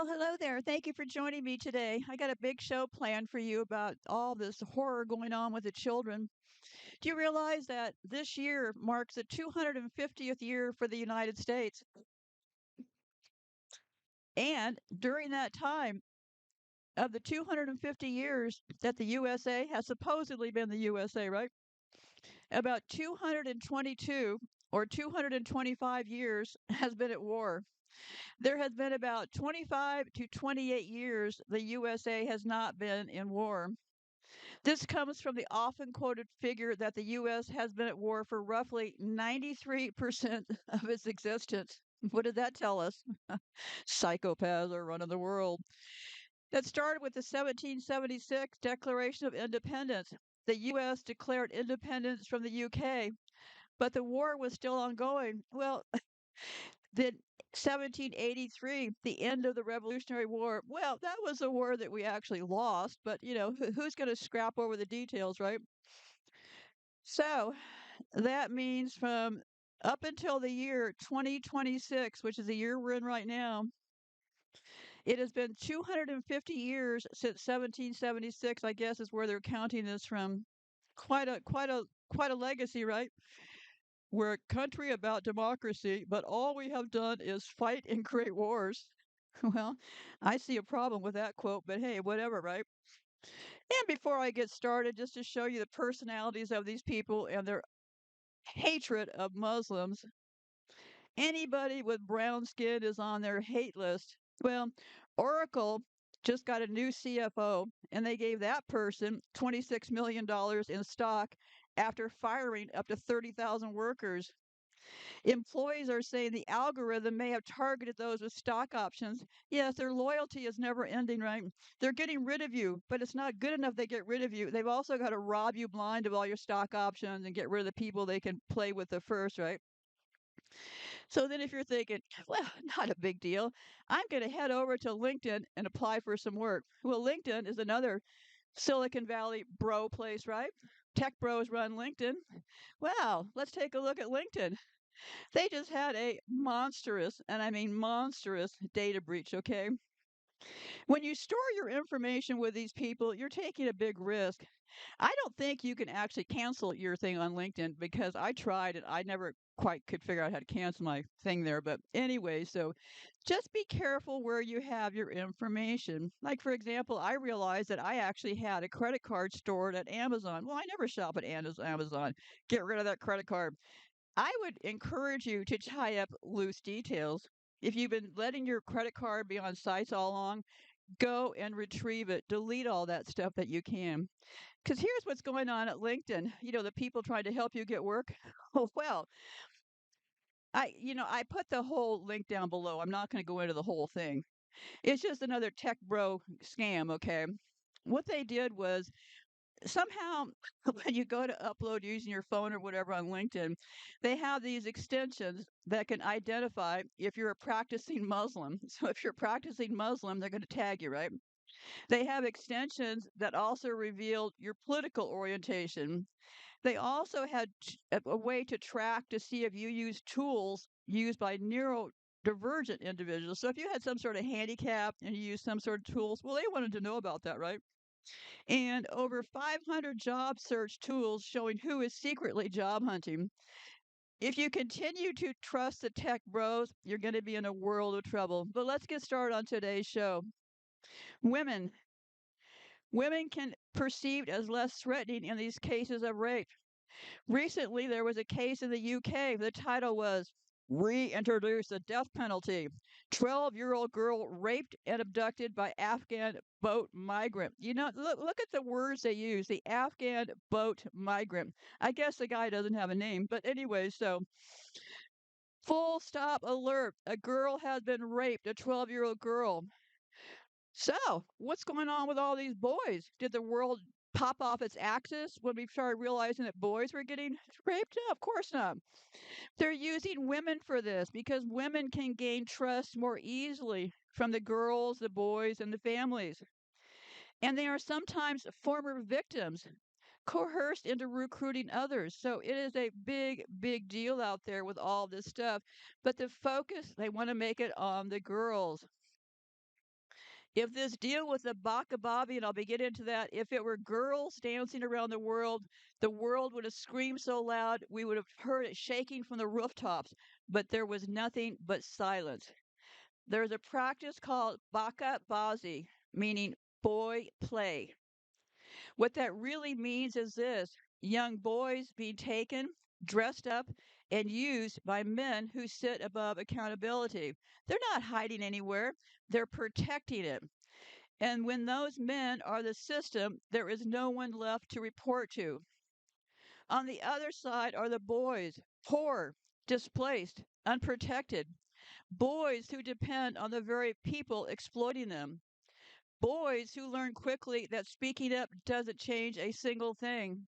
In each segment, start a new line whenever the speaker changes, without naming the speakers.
Well, hello there. Thank you for joining me today. I got a big show planned for you about all this horror going on with the children. Do you realize that this year marks the 250th year for the United States? And during that time, of the 250 years that the USA has supposedly been the USA, right? About 222 or 225 years has been at war. There has been about 25 to 28 years the USA has not been in war. This comes from the often quoted figure that the U.S. has been at war for roughly 93% of its existence. What did that tell us? Psychopaths are running the world. That started with the 1776 Declaration of Independence. The U.S. declared independence from the UK, but the war was still ongoing. Well, then 1783, the end of the Revolutionary War. Well, that was a war that we actually lost, but who's going to scrap over the details, right? So that means from up until the year 2026, which is the year we're in right now, it has been 250 years since 1776, I guess is where they're counting this from. Quite a legacy, right? We're a country about democracy, but all we have done is fight and create wars. Well, I see a problem with that quote, but hey, whatever, right? And before I get started, just to show you the personalities of these people and their hatred of Muslims, anybody with brown skin is on their hate list. Well, Oracle just got a new CFO, and they gave that person $26 million in stock after firing up to 30,000 workers. Employees are saying the algorithm may have targeted those with stock options. Yes, their loyalty is never ending, right? They're getting rid of you, but it's not good enough they get rid of you. They've also got to rob you blind of all your stock options and get rid of the people they can play with the first, right? So then if you're thinking, well, not a big deal, I'm going to head over to LinkedIn and apply for some work. Well, LinkedIn is another Silicon Valley bro place, right? Tech bros run LinkedIn. Wow, let's take a look at LinkedIn. They just had a monstrous, and I mean monstrous, data breach, okay? When you store your information with these people, you're taking a big risk. I don't think you can actually cancel your thing on LinkedIn because I tried and I never quite could figure out how to cancel my thing there. But anyway, so just be careful where you have your information. Like, for example, I realized that I actually had a credit card stored at Amazon. Well, I never shop at Amazon. Get rid of that credit card. I would encourage you to tie up loose details. If you've been letting your credit card be on sites all along, go and retrieve it. Delete all that stuff that you can. Because here's what's going on at LinkedIn. The people trying to help you get work. Oh, well, I put the whole link down below. I'm not going to go into the whole thing. It's just another tech bro scam, okay? What they did was somehow when you go to upload using your phone or whatever on LinkedIn, they have these extensions that can identify if you're a practicing Muslim. So if you're practicing Muslim, they're going to tag you, right? They have extensions that also reveal your political orientation. They also had a way to track to see if you use tools used by neurodivergent individuals. So if you had some sort of handicap and you used some sort of tools, well, they wanted to know about that, right? And over 500 job search tools showing who is secretly job hunting. If you continue to trust the tech bros, you're going to be in a world of trouble. But let's get started on today's show. Women. Women can perceived as less threatening in these cases of rape. Recently, there was a case in the UK. The title was Reintroduce the Death Penalty. 12-year-old girl raped and abducted by Afghan boat migrant. Look at the words they use. The Afghan boat migrant. I guess the guy doesn't have a name. But anyway, so full stop alert. A girl has been raped, a 12-year-old girl. So, what's going on with all these boys? Did the world pop off its axis when we started realizing that boys were getting raped? No, of course not. They're using women for this because women can gain trust more easily from the girls, the boys, and the families. And they are sometimes former victims coerced into recruiting others. So it is a big, big deal out there with all this stuff. But the focus, they want to make it on the girls. If this deal with the Bacha Bazi, and I'll be getting into that, if it were girls dancing around the world would have screamed so loud we would have heard it shaking from the rooftops. But there was nothing but silence. There's a practice called Bacha Bazi, meaning boy play. What that really means is this: young boys being taken, dressed up, and used by men who sit above accountability. They're not hiding anywhere, they're protecting it. And when those men are the system, there is no one left to report to. On the other side are the boys, poor, displaced, unprotected. Boys who depend on the very people exploiting them. Boys who learn quickly that speaking up doesn't change a single thing.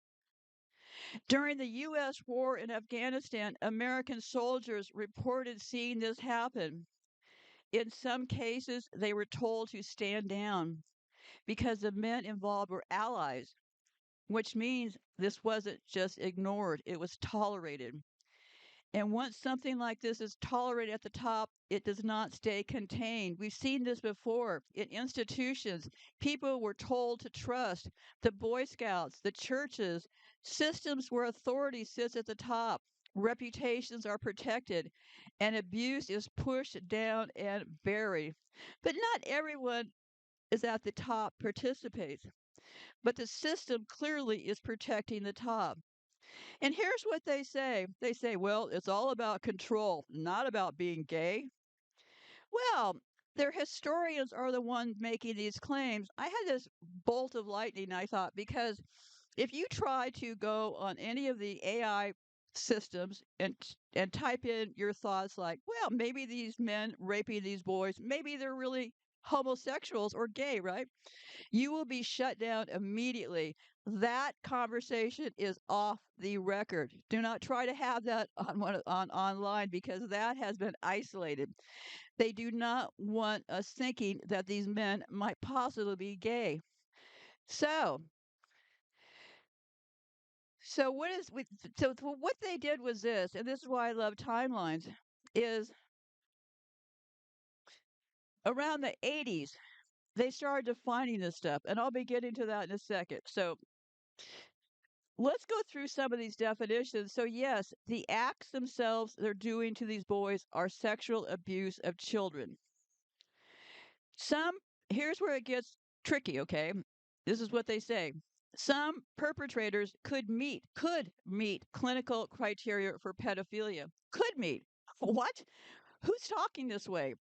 During the U.S. war in Afghanistan, American soldiers reported seeing this happen. In some cases, they were told to stand down because the men involved were allies, which means this wasn't just ignored, it was tolerated. And once something like this is tolerated at the top, it does not stay contained. We've seen this before in institutions. People were told to trust the Boy Scouts, the churches, systems where authority sits at the top. Reputations are protected, and abuse is pushed down and buried. But not everyone is at the top participates. But the system clearly is protecting the top. And here's what they say, well, it's all about control, not about being gay. Well, their historians are the ones making these claims. I had this bolt of lightning, I thought, because if you try to go on any of the AI systems and type in your thoughts like, well, maybe these men raping these boys, maybe they're really homosexuals or gay, right? You will be shut down immediately. That conversation is off the record. Do not try to have that on online because that has been isolated. They do not want us thinking that these men might possibly be gay. So, so what is with so what they did was this, and this is why I love timelines, is around the 80s they started defining this stuff, and I'll be getting to that in a second. So let's go through some of these definitions. So, yes, the acts themselves they're doing to these boys are sexual abuse of children. Some, here's where it gets tricky, okay? This is what they say. Some perpetrators could meet clinical criteria for pedophilia. Could meet. What? Who's talking this way?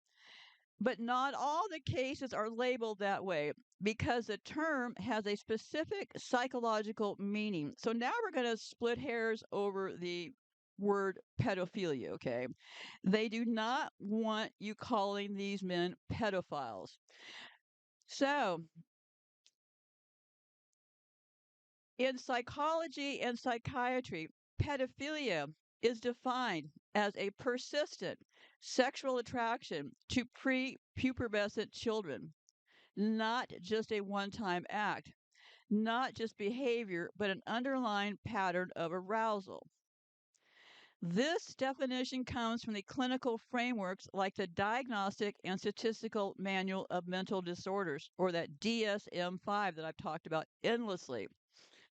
But not all the cases are labeled that way because the term has a specific psychological meaning. So now we're going to split hairs over the word pedophilia, okay? They do not want you calling these men pedophiles. So, in psychology and psychiatry, pedophilia is defined as a persistent sexual attraction to prepubescent children, not just a one time act, not just behavior, but an underlying pattern of arousal. This definition comes from the clinical frameworks like the Diagnostic and Statistical Manual of Mental Disorders, or that DSM 5 that I've talked about endlessly.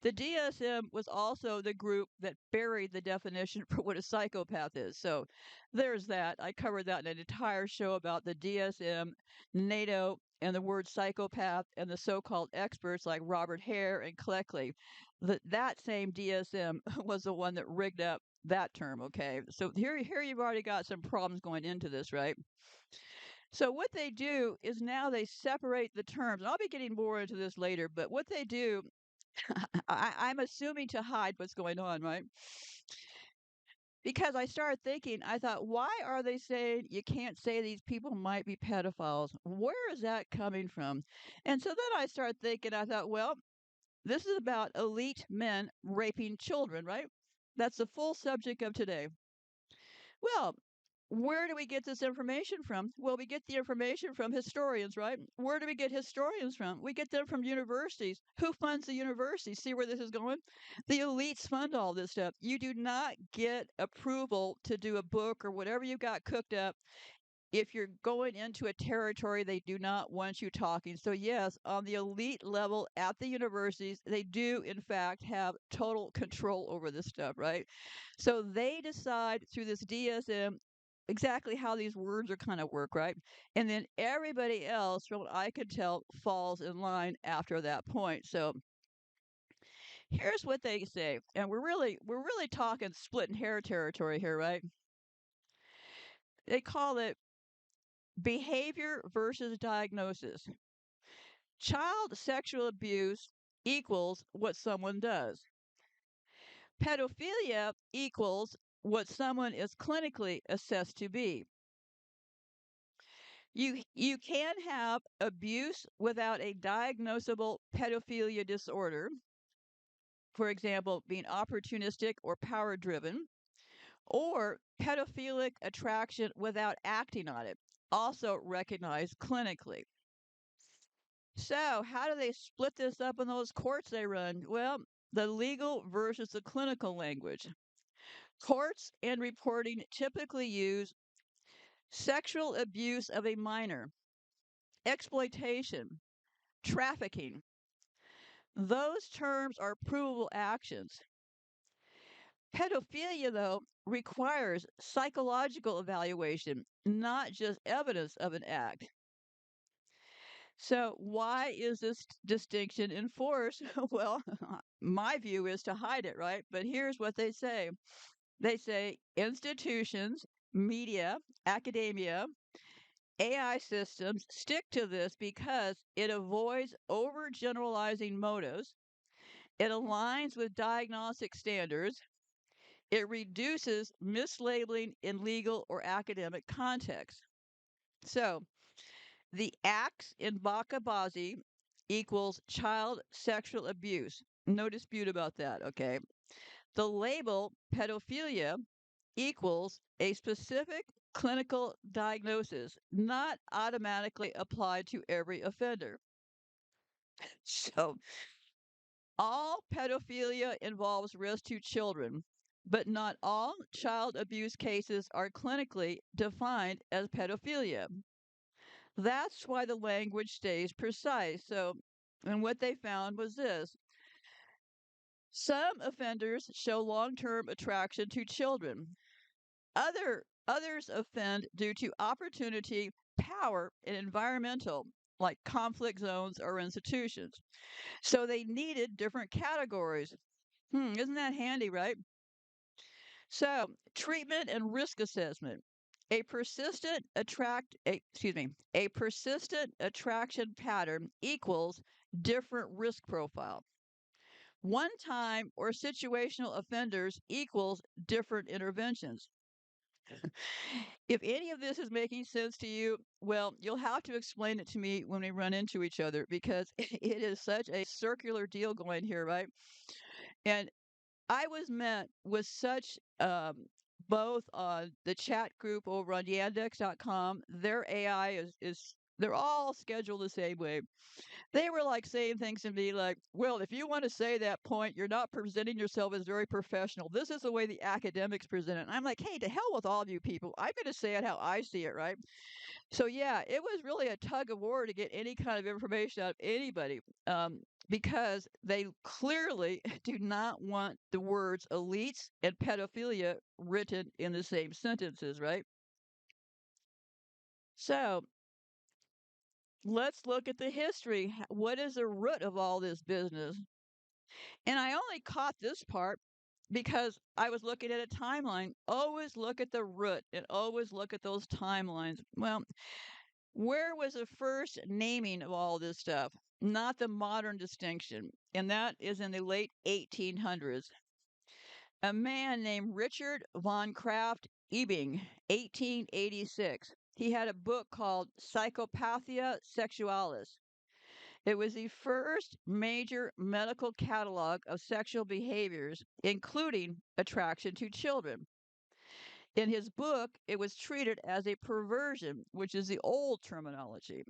The DSM was also the group that buried the definition for what a psychopath is. So there's that. I covered that in an entire show about the DSM, NATO, and the word psychopath, and the so called experts like Robert Hare and Cleckley. That same DSM was the one that rigged up that term, okay? So here you've already got some problems going into this, right? So what they do is now they separate the terms. And I'll be getting more into this later, but what they do I'm assuming to hide what's going on, right? Because I started thinking, I thought, why are they saying you can't say these people might be pedophiles? Where is that coming from? And so then I started thinking, I thought, well, this is about elite men raping children, right? That's the full subject of today. Well, where do we get this information from? Well, we get the information from historians, right? Where do we get historians from? We get them from universities. Who funds the universities? See where this is going? The elites fund all this stuff. You do not get approval to do a book or whatever you've got cooked up if you're going into a territory they do not want you talking. So, yes, on the elite level at the universities, they do, in fact, have total control over this stuff, right? So, they decide through this DSM exactly how these words are kind of work, right? And then everybody else, from what I could tell, falls in line after that point. So, here's what they say, and we're really talking splitting hair territory here, right? They call it behavior versus diagnosis. Child sexual abuse equals what someone does. Pedophilia equals what someone is clinically assessed to be. You can have abuse without a diagnosable pedophilia disorder, for example, being opportunistic or power driven, or pedophilic attraction without acting on it, also recognized clinically. So, how do they split this up in those courts they run? Well, the legal versus the clinical language. Courts and reporting typically use sexual abuse of a minor, exploitation, trafficking. Those terms are provable actions. Pedophilia, though, requires psychological evaluation, not just evidence of an act. So, why is this distinction enforced? Well, my view is to hide it, right? But here's what they say: they say institutions, media, academia, AI systems stick to this because it avoids overgeneralizing motives, it aligns with diagnostic standards, it reduces mislabeling in legal or academic contexts. So, the acts in Bacha Bazi equals child sexual abuse. No dispute about that, okay? The label pedophilia equals a specific clinical diagnosis, not automatically applied to every offender. So, all pedophilia involves risk to children, but not all child abuse cases are clinically defined as pedophilia. That's why the language stays precise. So, and what they found was this: some offenders show long term attraction to children. Others offend due to opportunity, power, and environmental, like conflict zones or institutions. So they needed different categories. Isn't that handy, right? So, treatment and risk assessment. A persistent attraction pattern equals different risk profile. One time or situational offenders equals different interventions. If any of this is making sense to you, well, you'll have to explain it to me when we run into each other because it is such a circular deal going here, right? And I was met with such both on the chat group over on yandex.com. Their AI is they're all scheduled the same way. They were like saying things to me like, well, if you want to say that point, you're not presenting yourself as very professional. This is the way the academics present it. And I'm like, hey, to hell with all of you people. I'm going to say it how I see it, right? So, yeah, it was really a tug of war to get any kind of information out of anybody because they clearly do not want the words elites and pedophilia written in the same sentences, right? So, let's look at the history. What is the root of all this business? And I only caught this part because I was looking at a timeline. Always look at the root and always look at those timelines. Well, where was the first naming of all this stuff? Not the modern distinction. And that is in the late 1800s. A man named Richard von Kraft Ebing, 1886. He had a book called Psychopathia Sexualis. It was the first major medical catalog of sexual behaviors, including attraction to children. In his book, it was treated as a perversion, which is the old terminology.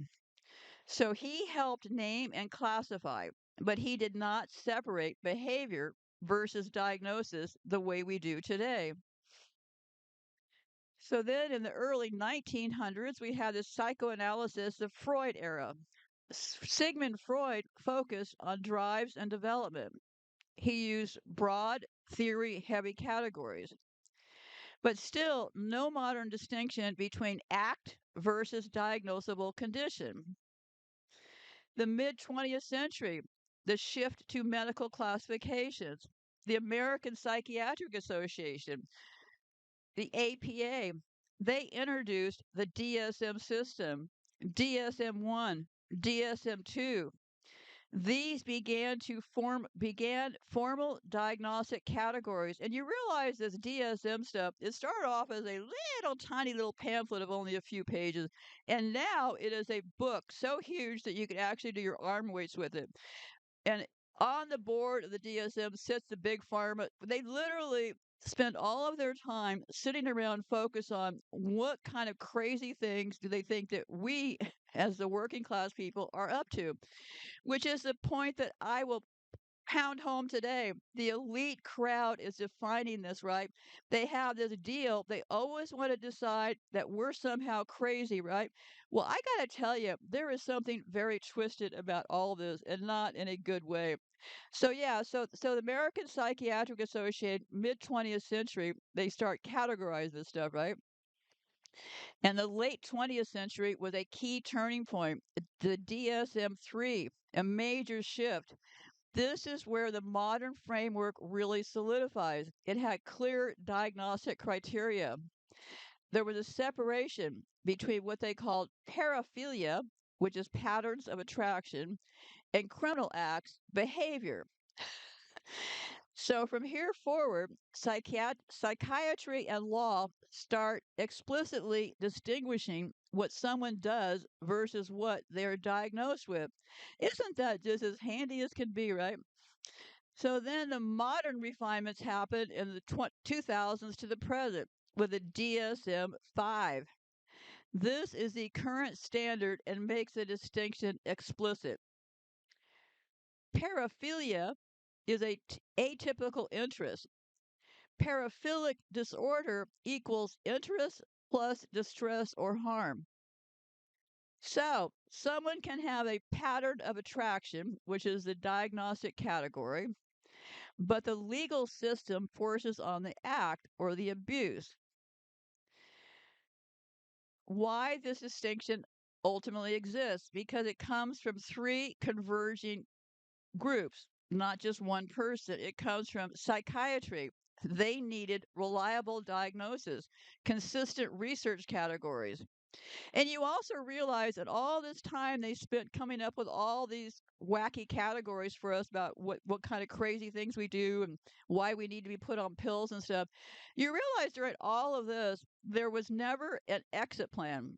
So he helped name and classify, but he did not separate behavior versus diagnosis the way we do today. So then in the early 1900s, we had the psychoanalysis of Freud era. Sigmund Freud focused on drives and development. He used broad, theory heavy categories, but still no modern distinction between act versus diagnosable condition. The mid 20th century, the shift to medical classifications, the American Psychiatric Association, the APA, they introduced the DSM system, DSM 1, DSM 2. These began formal diagnostic categories. And you realize this DSM stuff, it started off as a little tiny little pamphlet of only a few pages. And now it is a book so huge that you can actually do your arm weights with it. And on the board of the DSM sits the big pharma. They literally spend all of their time sitting around focus on what kind of crazy things do they think that we as the working class people are up to, which is the point that I will pound home today. The elite crowd is defining this, right? They have this deal. They always want to decide that we're somehow crazy, right? Well, I got to tell you, there is something very twisted about all this and not in a good way. So yeah, so the American Psychiatric Association, mid 20th century, they start categorizing this stuff, right? And the late 20th century was a key turning point. The DSM-3, a major shift. This is where the modern framework really solidifies. It had clear diagnostic criteria. There was a separation between what they called paraphilia, which is patterns of attraction, and criminal acts, behavior. So from here forward, psychiatry and law start explicitly distinguishing what someone does versus what they're diagnosed with. Isn't that just as handy as can be, right? So then the modern refinements happen in the 2000s to the present with the DSM 5. This is the current standard and makes the distinction explicit. Paraphilia is a atypical interest. Paraphilic disorder equals interest plus distress or harm. So, someone can have a pattern of attraction, which is the diagnostic category, but the legal system forces on the act or the abuse. Why this distinction ultimately exists? Because it comes from three converging groups, not just one person. It comes from psychiatry. They needed reliable diagnosis, consistent research categories. And you also realize that all this time they spent coming up with all these wacky categories for us about what kind of crazy things we do and why we need to be put on pills and stuff. You realize during all of this, there was never an exit plan.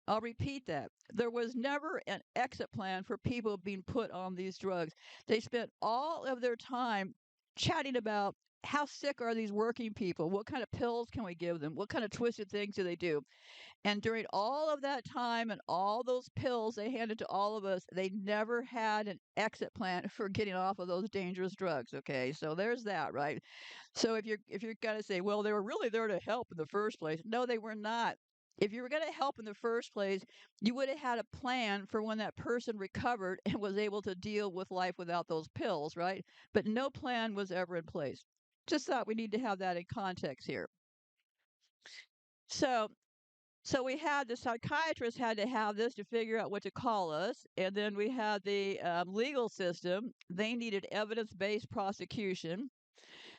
I'll repeat that. There was never an exit plan for people being put on these drugs. They spent all of their time chatting about how sick are these working people? What kind of pills can we give them? What kind of twisted things do they do? And during all of that time and all those pills they handed to all of us, they never had an exit plan for getting off of those dangerous drugs. Okay, so there's that, right? So if you're gonna say, well, they were really there to help in the first place, no, they were not. If you were going to help in the first place, you would have had a plan for when that person recovered and was able to deal with life without those pills, right? But no plan was ever in place. Just thought we need to have that in context here. So so we had the psychiatrist had to have this to figure out what to call us, and then we had the legal system. They needed evidence-based prosecution.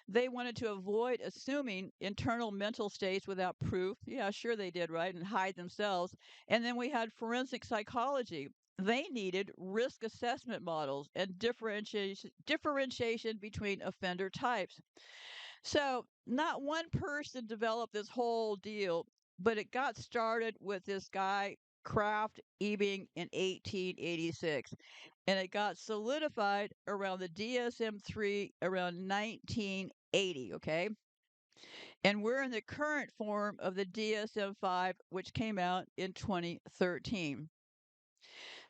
They wanted to avoid assuming internal mental states without proof. Yeah, sure they did, right? And hide themselves. And then we had forensic psychology. They needed risk assessment models and differentiation between offender types. So, not one person developed this whole deal, but it got started with this guy, Kraft Ebing, in 1886. And it got solidified around the DSM 3 around 1980, okay? And we're in the current form of the DSM 5, which came out in 2013.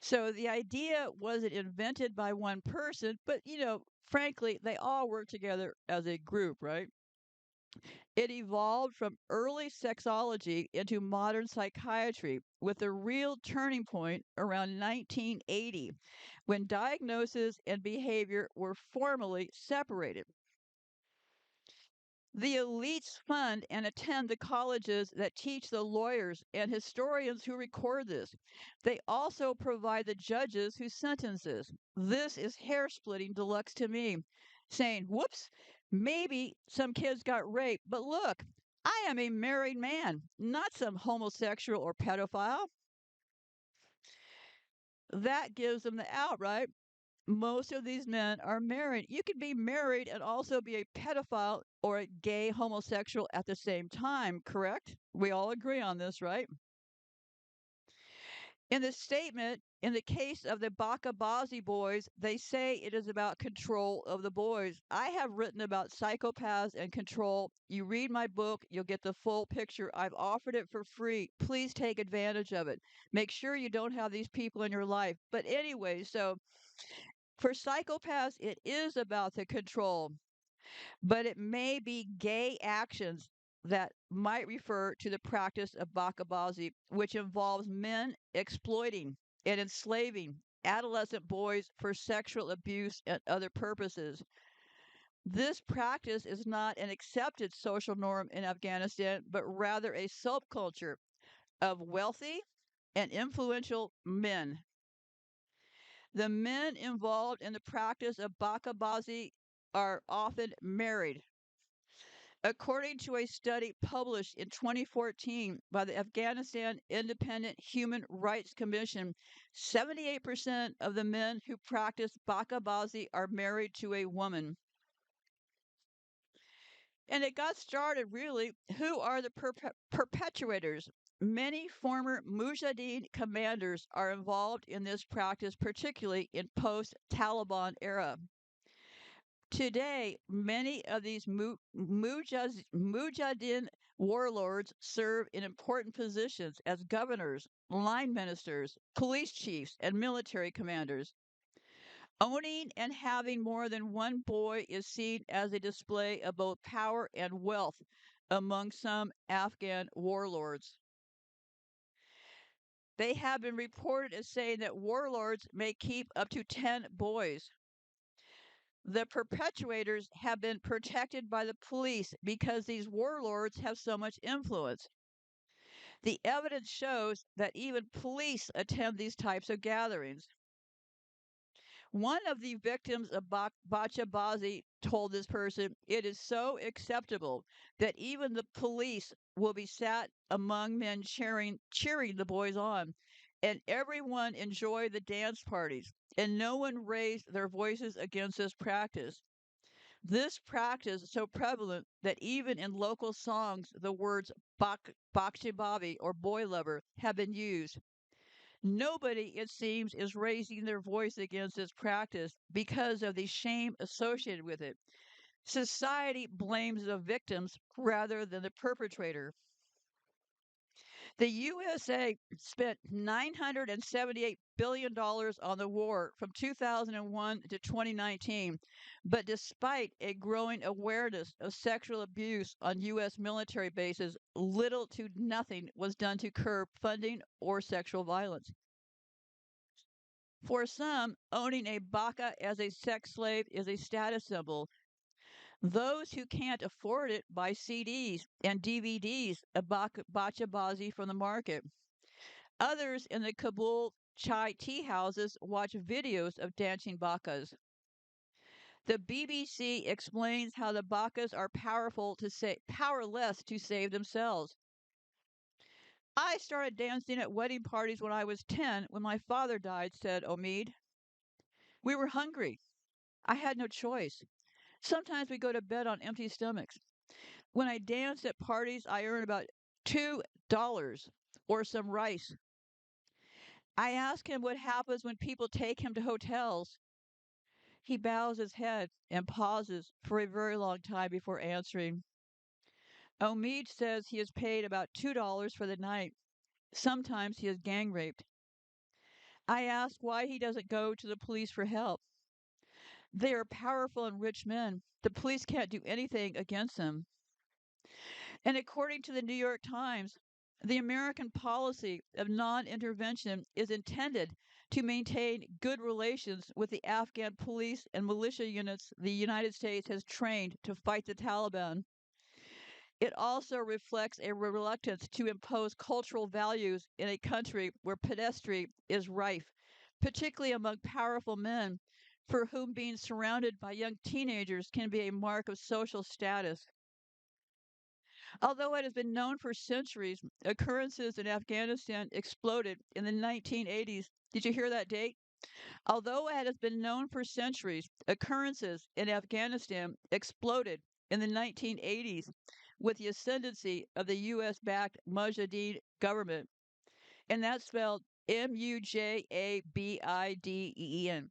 So the idea wasn't invented by one person, but, frankly, they all work together as a group, right? It evolved from early sexology into modern psychiatry, with a real turning point around 1980 when diagnosis and behavior were formally separated. The elites fund and attend the colleges that teach the lawyers and historians who record this. They also provide the judges who sentence this. This is hair splitting deluxe to me, saying, whoops, maybe some kids got raped, but look, I am a married man, not some homosexual or pedophile. That gives them the out, right? Most of these men are married. You can be married and also be a pedophile or a gay homosexual at the same time, correct? We all agree on this, right? In the statement, in the case of the Bacha Bazi boys, they say it is about control of the boys. I have written about psychopaths and control. You read my book, you'll get the full picture. I've offered it for free. Please take advantage of it. Make sure you don't have these people in your life. But anyway, so for psychopaths, it is about the control, but it may be gay actions that might refer to the practice of bakabazi, which involves men exploiting and enslaving adolescent boys for sexual abuse and other purposes. This practice is not an accepted social norm in Afghanistan, but rather a subculture of wealthy and influential men. The men involved in the practice of bakabazi are often married. According to a study published in 2014 by the Afghanistan Independent Human Rights Commission, 78% of the men who practice bakabazi are married to a woman. And it got started really. Who are the perpetuators? Many former Mujahideen commanders are involved in this practice, particularly in post Taliban era. Today, many of these Mujahideen warlords serve in important positions as governors, line ministers, police chiefs, and military commanders. Owning and having more than one boy is seen as a display of both power and wealth among some Afghan warlords. They have been reported as saying that warlords may keep up to 10 boys. The perpetuators have been protected by the police because these warlords have so much influence. The evidence shows that even police attend these types of gatherings. One of the victims of Bacha Bazi told this person, it is so acceptable that even the police will be sat among men cheering the boys on. And everyone enjoyed the dance parties, and no one raised their voices against this practice. This practice is so prevalent that even in local songs, the words Bakshi Bobby or boy lover have been used. Nobody, it seems, is raising their voice against this practice because of the shame associated with it. Society blames the victims rather than the perpetrator. The USA spent $978 billion on the war from 2001 to 2019, but despite a growing awareness of sexual abuse on U.S. military bases, little to nothing was done to curb funding or sexual violence. For some, owning a baka as a sex slave is a status symbol. Those who can't afford it buy CDs and DVDs of Bacha Bazi from the market. Others in the Kabul chai tea houses watch videos of dancing bakas. The BBC explains how the bakas are powerless to save themselves. I started dancing at wedding parties when I was 10 when my father died, said Omid. We were hungry. I had no choice. Sometimes we go to bed on empty stomachs. When I dance at parties, I earn about $2 or some rice. I ask him what happens when people take him to hotels. He bows his head and pauses for a very long time before answering. Omid says he is paid about $2 for the night. Sometimes he is gang raped. I ask why he doesn't go to the police for help. They are powerful and rich men. The police can't do anything against them. And according to the New York Times, the American policy of non intervention is intended to maintain good relations with the Afghan police and militia units the United States has trained to fight the Taliban. It also reflects a reluctance to impose cultural values in a country where pedestry is rife, particularly among powerful men, for whom being surrounded by young teenagers can be a mark of social status. Although it has been known for centuries, occurrences in Afghanistan exploded in the 1980s. Did you hear that date? Although it has been known for centuries, occurrences in Afghanistan exploded in the 1980s with the ascendancy of the U.S. backed Mujahideen government. And that's spelled Mujabideen.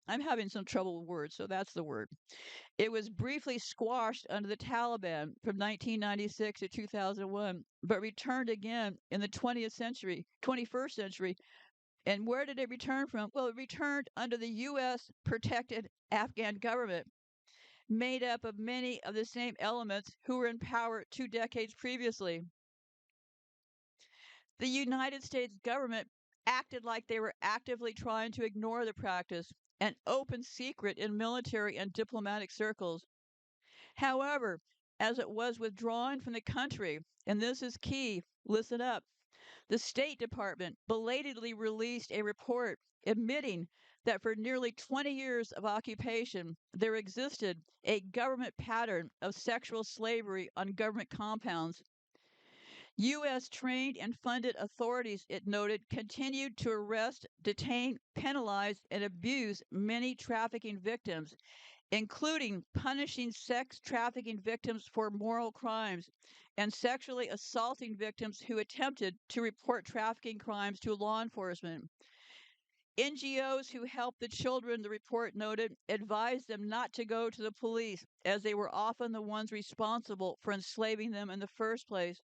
I'm having some trouble with words, so that's the word. It was briefly squashed under the Taliban from 1996 to 2001, but returned again in the 20th century, 21st century. And where did it return from? Well, it returned under the U.S. protected Afghan government, made up of many of the same elements who were in power 2 decades previously. The United States government acted like they were actively trying to ignore the practice, an open secret in military and diplomatic circles. However, as it was withdrawing from the country, and this is key, listen up, the State Department belatedly released a report admitting that for nearly 20 years of occupation, there existed a government pattern of sexual slavery on government compounds. U.S. trained and funded authorities, it noted, continued to arrest, detain, penalize, and abuse many trafficking victims, including punishing sex trafficking victims for moral crimes and sexually assaulting victims who attempted to report trafficking crimes to law enforcement. NGOs who helped the children, the report noted, advised them not to go to the police, as they were often the ones responsible for enslaving them in the first place.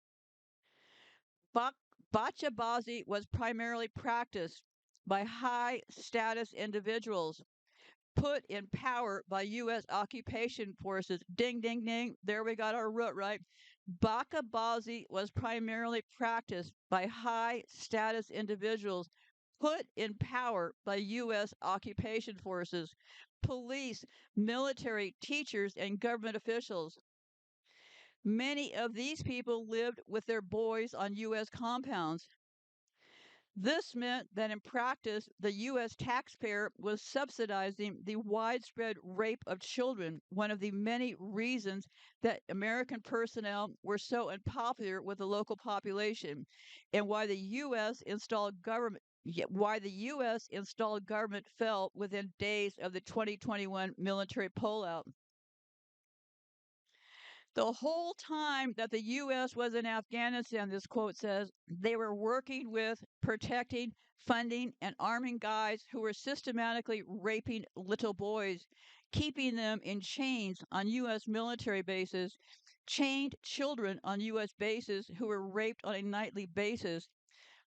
Bach- Bacha Bazi was primarily practiced by high status individuals put in power by U.S. occupation forces. Ding, ding, ding. There we got our root, right? Bacha Bazi was primarily practiced by high status individuals put in power by U.S. occupation forces, police, military, teachers, and government officials. Many of these people lived with their boys on U.S. compounds. This meant that in practice, the U.S. taxpayer was subsidizing the widespread rape of children, one of the many reasons that American personnel were so unpopular with the local population, and why the U.S. installed government. Why the U.S. installed government fell within days of the 2021 military pullout. The whole time that the U.S. was in Afghanistan, this quote says, they were working with, protecting, funding, and arming guys who were systematically raping little boys, keeping them in chains on U.S. military bases, chained children on U.S. bases who were raped on a nightly basis.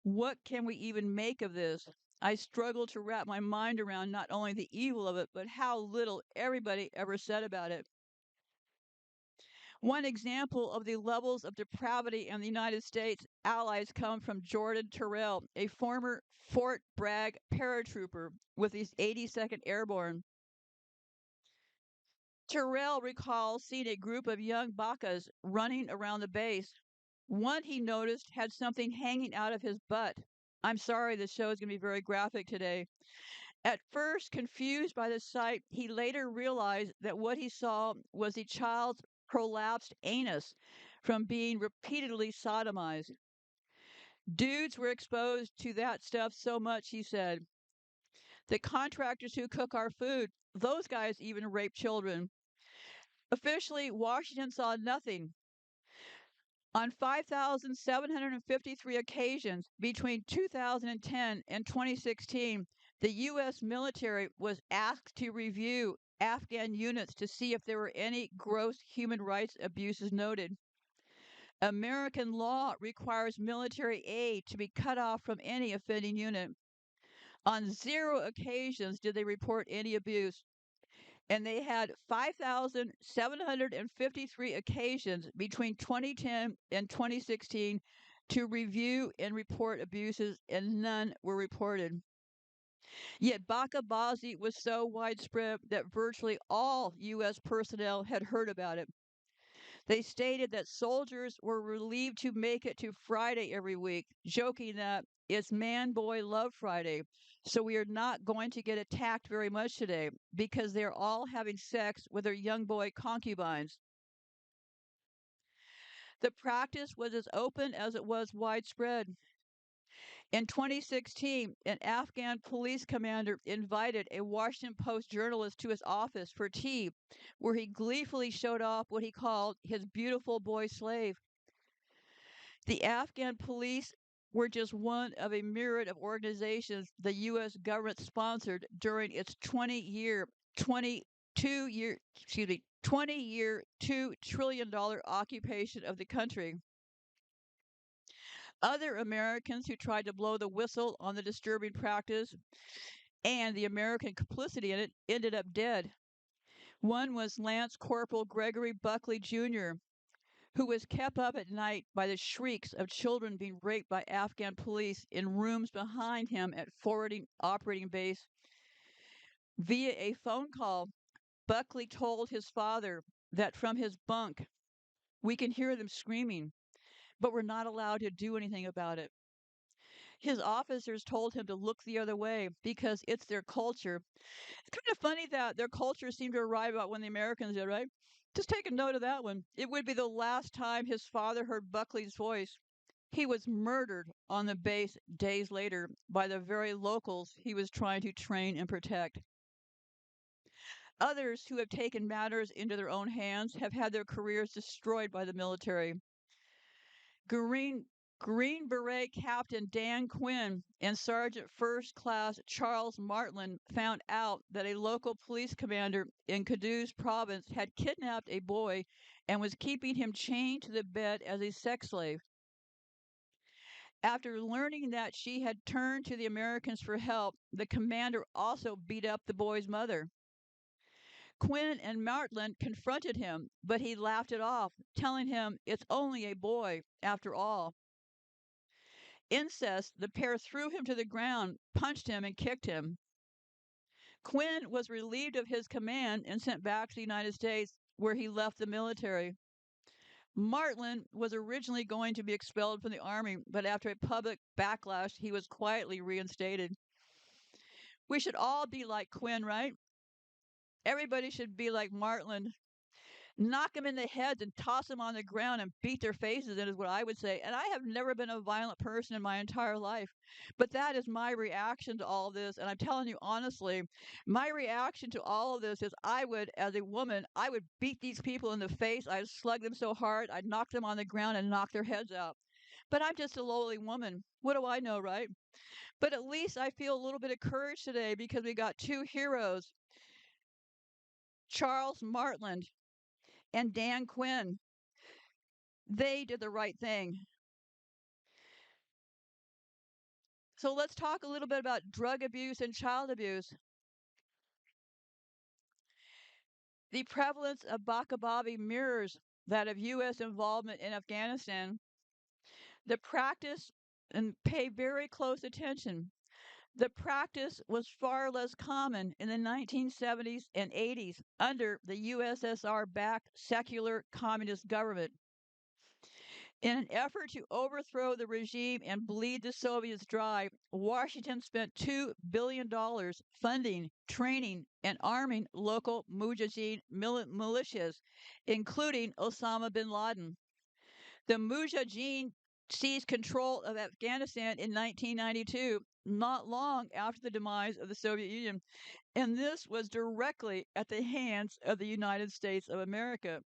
What can we even make of this? I struggle to wrap my mind around not only the evil of it, but how little everybody ever said about it. One example of the levels of depravity in the United States allies come from Jordan Terrell, a former Fort Bragg paratrooper with the 82nd Airborne. Terrell recalls seeing a group of young Bacas running around the base. One he noticed had something hanging out of his butt. I'm sorry, the show is going to be very graphic today. At first confused by the sight, he later realized that what he saw was the child's prolapsed anus from being repeatedly sodomized. Dudes were exposed to that stuff so much, he said. The contractors who cook our food, those guys even rape children. Officially, Washington saw nothing. On 5,753 occasions between 2010 and 2016, the U.S. military was asked to review Afghan units to see if there were any gross human rights abuses noted. American law requires military aid to be cut off from any offending unit. On zero occasions did they report any abuse. And they had 5,753 occasions between 2010 and 2016 to review and report abuses, and none were reported. Yet Bacha Bazi was so widespread that virtually all U.S. personnel had heard about it. They stated that soldiers were relieved to make it to Friday every week, joking that it's Man Boy Love Friday, so we are not going to get attacked very much today because they're all having sex with their young boy concubines. The practice was as open as it was widespread. In 2016, an Afghan police commander invited a Washington Post journalist to his office for tea, where he gleefully showed off what he called his beautiful boy slave. The Afghan police were just one of a myriad of organizations the U.S. government sponsored during its 20-year $2 trillion occupation of the country. Other Americans who tried to blow the whistle on the disturbing practice and the American complicity in it ended up dead. One was Lance Corporal Gregory Buckley Jr., who was kept up at night by the shrieks of children being raped by Afghan police in rooms behind him at forwarding operating base. Via a phone call, Buckley told his father that from his bunk, we can hear them screaming, but we're not allowed to do anything about it. His officers told him to look the other way because it's their culture. It's kind of funny that their culture seemed to arrive about when the Americans did, right? Just take a note of that one. It would be the last time his father heard Buckley's voice. He was murdered on the base days later by the very locals he was trying to train and protect. Others who have taken matters into their own hands have had their careers destroyed by the military. Green Green Beret Captain Dan Quinn and Sergeant First Class Charles Martland found out that a local police commander in Kudus province had kidnapped a boy and was keeping him chained to the bed as a sex slave. After learning that she had turned to the Americans for help, the commander also beat up the boy's mother. Quinn and Martland confronted him, but he laughed it off, telling him it's only a boy after all. Incest, the pair threw him to the ground, punched him, and kicked him. Quinn was relieved of his command and sent back to the United States, where he left the military. Martland was originally going to be expelled from the Army, but after a public backlash, he was quietly reinstated. We should all be like Quinn, right? Everybody should be like Martland. Knock them in the heads and toss them on the ground and beat their faces in is what I would say. And I have never been a violent person in my entire life. But that is my reaction to all of this. And I'm telling you honestly, my reaction to all of this is I would, as a woman, I would beat these people in the face. I'd slug them so hard, I'd knock them on the ground and knock their heads out. But I'm just a lowly woman. What do I know, right? But at least I feel a little bit of courage today because we got two heroes, Charles Martland and Dan Quinn. They did the right thing. So let's talk a little bit about drug abuse and child abuse. The prevalence of Bakababi mirrors that of U.S. involvement in Afghanistan. The practice, and pay very close attention, the practice was far less common in the 1970s and 80s under the USSR backed secular communist government. In an effort to overthrow the regime and bleed the Soviets dry, Washington spent $2 billion funding, training, and arming local Mujahideen militias, including Osama bin Laden. The Mujahideen seized control of Afghanistan in 1992, not long after the demise of the Soviet Union, and this was directly at the hands of the United States of America.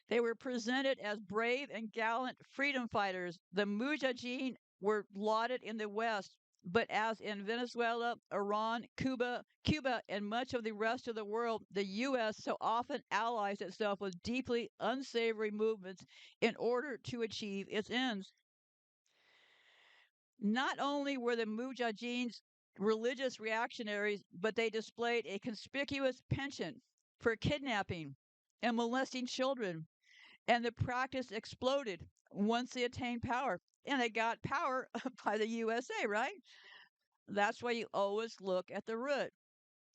They were presented as brave and gallant freedom fighters. The Mujahideen were lauded in the West, but as in Venezuela, Iran, Cuba, and much of the rest of the world, the U.S. so often allies itself with deeply unsavory movements in order to achieve its ends. Not only were the Mujahideens religious reactionaries, but they displayed a conspicuous penchant for kidnapping and molesting children. And the practice exploded once they attained power. And they got power by the USA, right? That's why you always look at the root.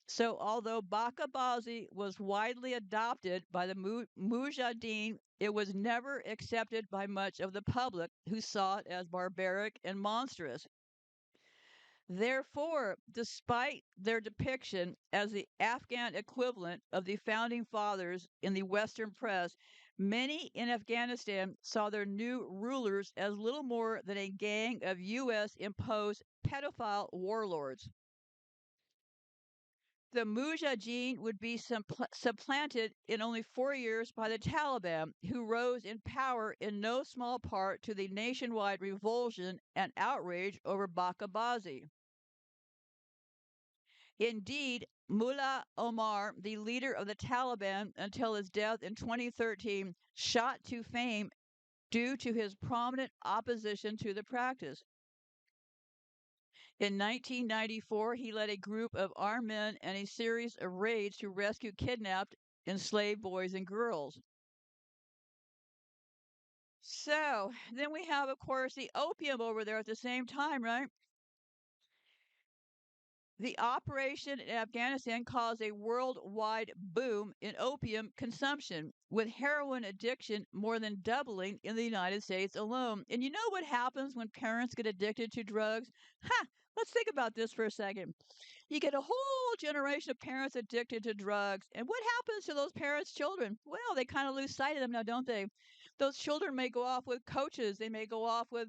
So, although Bacha Bazi was widely adopted by the Mujahideen, it was never accepted by much of the public who saw it as barbaric and monstrous. Therefore, despite their depiction as the Afghan equivalent of the founding fathers in the Western press, many in Afghanistan saw their new rulers as little more than a gang of U.S. imposed pedophile warlords. The Mujahideen would be supplanted in only 4 years by the Taliban, who rose in power in no small part to the nationwide revulsion and outrage over Bacha Bazi. Indeed, Mullah Omar, the leader of the Taliban until his death in 2013, shot to fame due to his prominent opposition to the practice. In 1994, he led a group of armed men and a series of raids to rescue kidnapped, enslaved boys and girls. So, then we have, of course, the opium over there at the same time, right? The operation in Afghanistan caused a worldwide boom in opium consumption, with heroin addiction more than doubling in the United States alone. And you know what happens when parents get addicted to drugs? Ha! Let's think about this for a second. You get a whole generation of parents addicted to drugs. And what happens to those parents' children? Well, they kind of lose sight of them now, don't they? Those children may go off with coaches. They may go off with,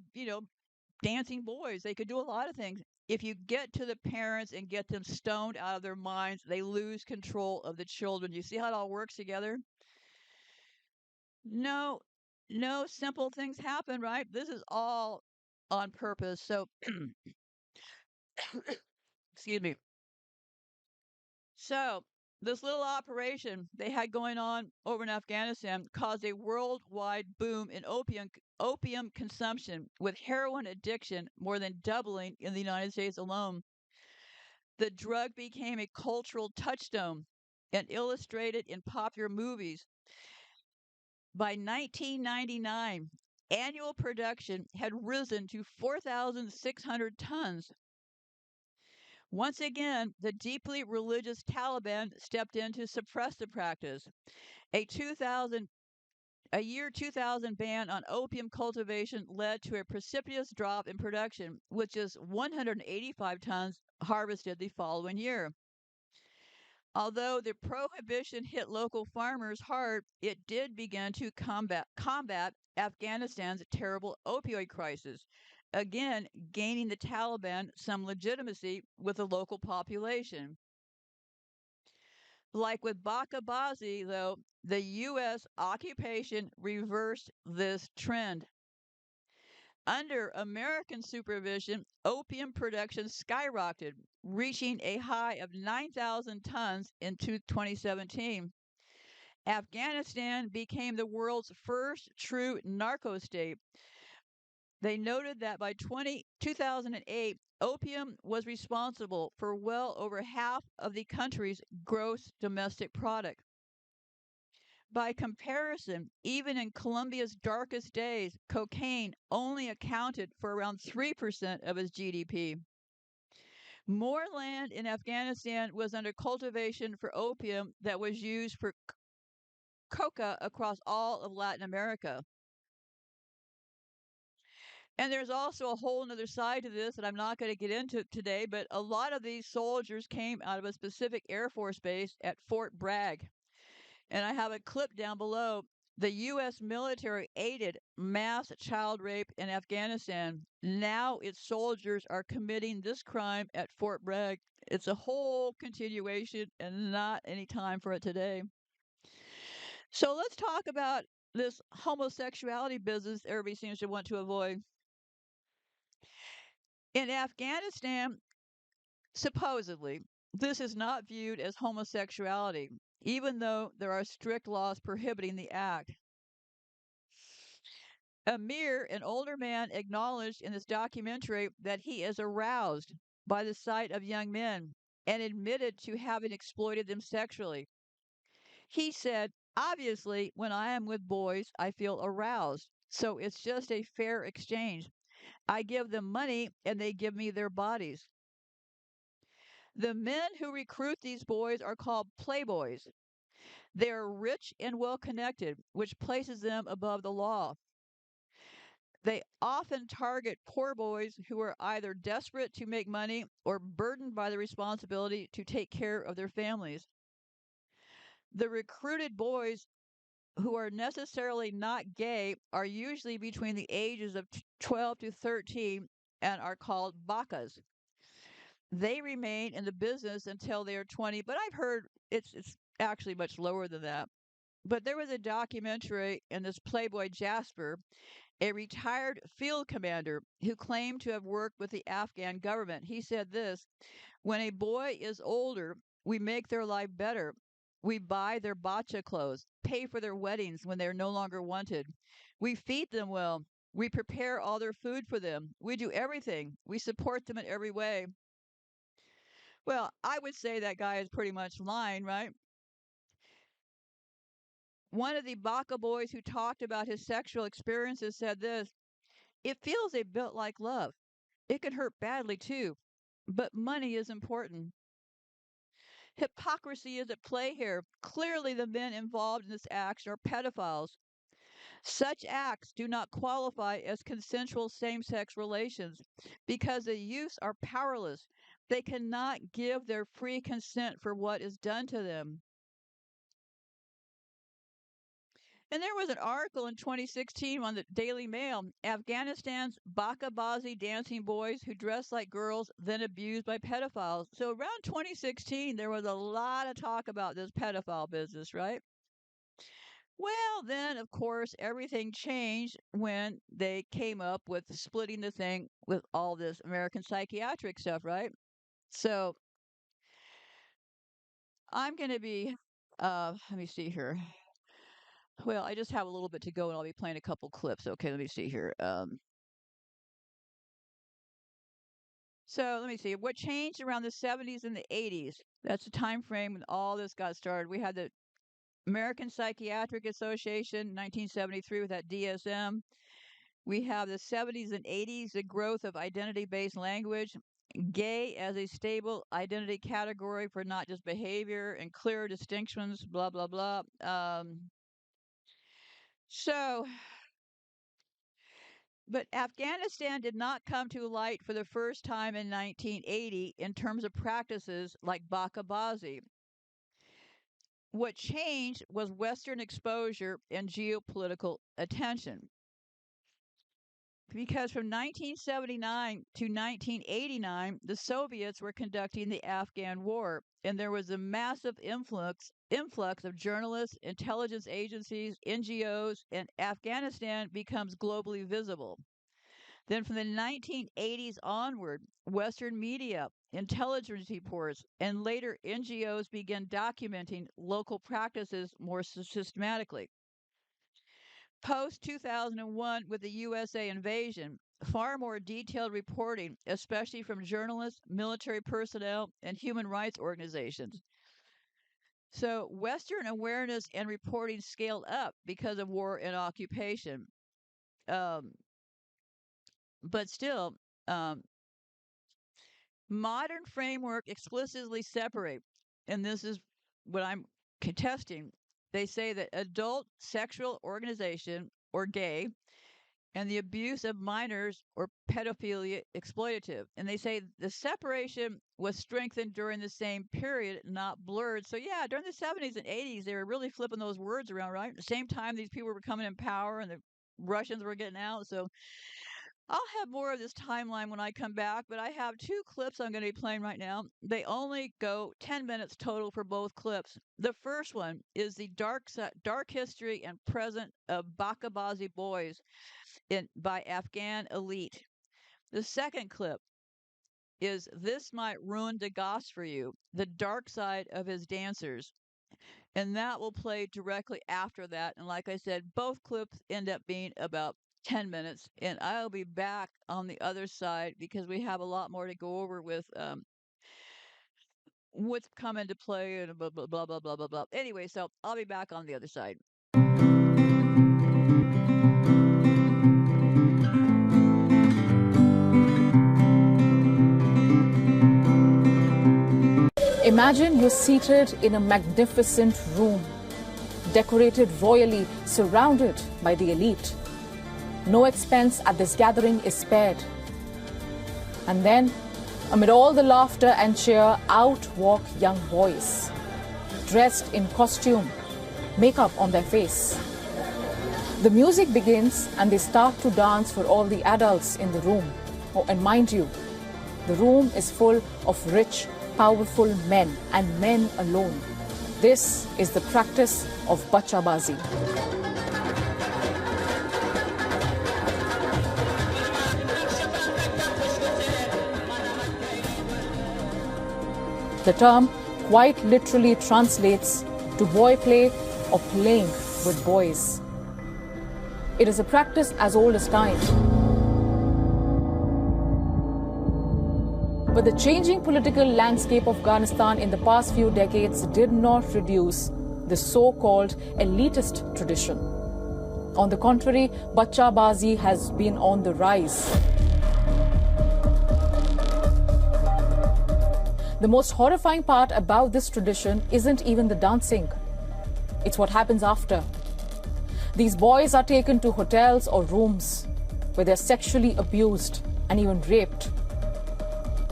dancing boys. They could do a lot of things. If you get to the parents and get them stoned out of their minds, they lose control of the children. You see how it all works together? No, no simple things happen, right? This is all on purpose. So, excuse me. So, this little operation they had going on over in Afghanistan caused a worldwide boom in opium consumption, with heroin addiction more than doubling in the United States alone. The drug became a cultural touchstone and illustrated in popular movies. By 1999, annual production had risen to 4,600 tons. Once again, the deeply religious Taliban stepped in to suppress the practice. A 2000 a year 2000 ban on opium cultivation led to a precipitous drop in production, with just 185 tons harvested the following year. Although the prohibition hit local farmers hard, it did begin to combat Afghanistan's terrible opioid crisis, again gaining the Taliban some legitimacy with the local population. Like with Bacha Bazi, though, the U.S. occupation reversed this trend. Under American supervision, opium production skyrocketed, reaching a high of 9,000 tons in 2017. Afghanistan became the world's first true narco state. They noted that by 2008, opium was responsible for well over half of the country's gross domestic product. By comparison, even in Colombia's darkest days, cocaine only accounted for around 3% of its GDP. More land in Afghanistan was under cultivation for opium that was used for coca across all of Latin America. And there's also a whole other side to this that I'm not going to get into today, but a lot of these soldiers came out of a specific Air Force base at Fort Bragg. And I have a clip down below. The U.S. military aided mass child rape in Afghanistan. Now its soldiers are committing this crime at Fort Bragg. It's a whole continuation and not any time for it today. So let's talk about this homosexuality business everybody seems to want to avoid. In Afghanistan, supposedly, this is not viewed as homosexuality, even though there are strict laws prohibiting the act. Amir, an older man, acknowledged in this documentary that he is aroused by the sight of young men and admitted to having exploited them sexually. He said, obviously, when I am with boys, I feel aroused. So it's just a fair exchange. I give them money and they give me their bodies. The men who recruit these boys are called playboys. They are rich and well connected, which places them above the law. They often target poor boys who are either desperate to make money or burdened by the responsibility to take care of their families. The recruited boys who are necessarily not gay are usually between the ages of 12 to 13 and are called bacas. They remain in the business until they are 20, but I've heard it's actually much lower than that. But there was a documentary in this Playboy Jasper, a retired field commander who claimed to have worked with the Afghan government. He said this: when a boy is older, we make their life better. We buy their bacha clothes, pay for their weddings when they're no longer wanted. We feed them well. We prepare all their food for them. We do everything. We support them in every way. Well, I would say that guy is pretty much lying, right? One of the Baca boys who talked about his sexual experiences said this: it feels a bit like love. It can hurt badly too, but money is important. Hypocrisy is at play here. Clearly, the men involved in this act are pedophiles. Such acts do not qualify as consensual same sex relations because the youths are powerless. They cannot give their free consent for what is done to them. And there was an article in 2016 on the Daily Mail: Afghanistan's Bacha Bazi dancing boys who dress like girls, then abused by pedophiles. So around 2016, there was a lot of talk about this pedophile business, right? Well, then, of course, everything changed when they came up with splitting the thing with all this American psychiatric stuff, right? So I'm going to be, let me see here. Well, I just have a little bit to go and I'll be playing a couple clips. Okay, let me see here. So let me see what changed around the 70s and the 80s. That's the time frame when all this got started. We had the American Psychiatric Association, 1973, with that DSM. We have the 70s and 80s, the growth of identity based language, gay as a stable identity category for not just behavior and clear distinctions, blah, blah, blah. So, but Afghanistan did not come to light for the first time in 1980 in terms of practices like Bacha Bazi. What changed was Western exposure and geopolitical attention. Because from 1979 to 1989, the Soviets were conducting the Afghan war, and there was a massive influx of journalists, intelligence agencies, NGOs, and Afghanistan becomes globally visible. Then from the 1980s onward, Western media, intelligence reports, and later NGOs began documenting local practices more systematically. Post 2001, with the USA invasion, far more detailed reporting, especially from journalists, military personnel, and human rights organizations. So, Western awareness and reporting scaled up because of war and occupation. Um, but still, um, modern framework explicitly separate, and this is what I'm contesting. They say that adult sexual organization or gay and the abuse of minors or pedophilia exploitative. And they say the separation was strengthened during the same period, not blurred. So yeah, during the 70s and 80s, they were really flipping those words around, right? At the same time, these people were coming in power and the Russians were getting out. So I'll have more of this timeline when I come back, but I have two clips I'm going to be playing right now. They only go 10 minutes total for both clips. The first one is the dark history and present of Bakabazi boys by Afghan elite. The second clip is This Might Ruin Degas for You, the dark side of his dancers. And that will play directly after that. And like I said, both clips end up being about 10 minutes, and I'll be back on the other side because we have a lot more to go over with what's come into play and blah, blah, blah, blah, blah, blah, blah. Anyway, so I'll be back on the other side.
Imagine you're seated in a magnificent room, decorated royally, surrounded by the elite. No expense at this gathering is spared. And then, amid all the laughter and cheer, out walk young boys, dressed in costume, makeup on their face. The music begins and they start to dance for all the adults in the room. Oh, and mind you, the room is full of rich, powerful men and men alone. This is the practice of Bacha Bazi. The term quite literally translates to boy play or playing with boys. It is a practice as old as time. But the changing political landscape of Afghanistan in the past few decades did not reduce the so-called elitist tradition. On the contrary, Bacha Bazi has been on the rise. The most horrifying part about this tradition isn't even the dancing. It's what happens after. These boys are taken to hotels or rooms where they're sexually abused and even raped.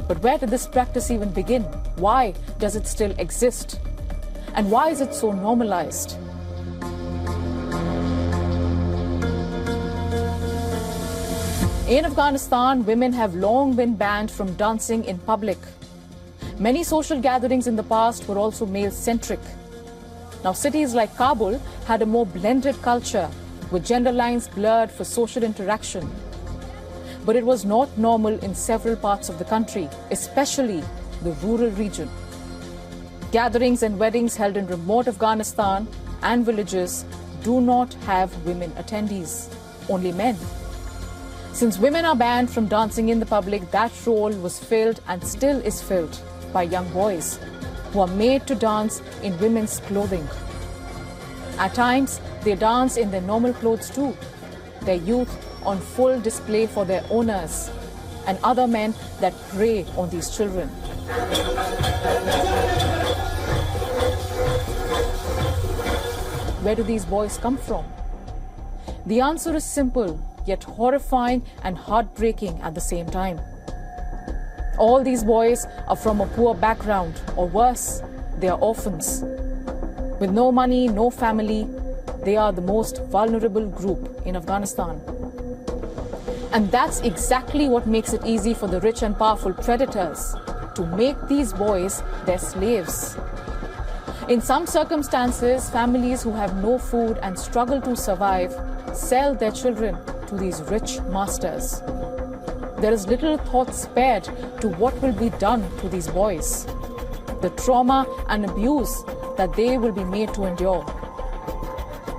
But where did this practice even begin? Why does it still exist? And why is it so normalized? In Afghanistan, women have long been banned from dancing in public. Many social gatherings in the past were also male-centric. Now, cities like Kabul had a more blended culture, with gender lines blurred for social interaction. But it was not normal in several parts of the country, especially the rural region. Gatherings and weddings held in remote Afghanistan and villages do not have women attendees, only men. Since women are banned from dancing in the public, that role was filled and still is filled by young boys who are made to dance in women's clothing. At times, they dance in their normal clothes too, their youth on full display for their owners and other men that prey on these children. Where do these boys come from? The answer is simple, yet horrifying and heartbreaking at the same time. All these boys are from a poor background, or worse, they are orphans. With no money, no family, they are the most vulnerable group in Afghanistan. And that's exactly what makes it easy for the rich and powerful predators to make these boys their slaves. In some circumstances, families who have no food and struggle to survive sell their children to these rich masters. There is little thought spared to what will be done to these boys, the trauma and abuse that they will be made to endure.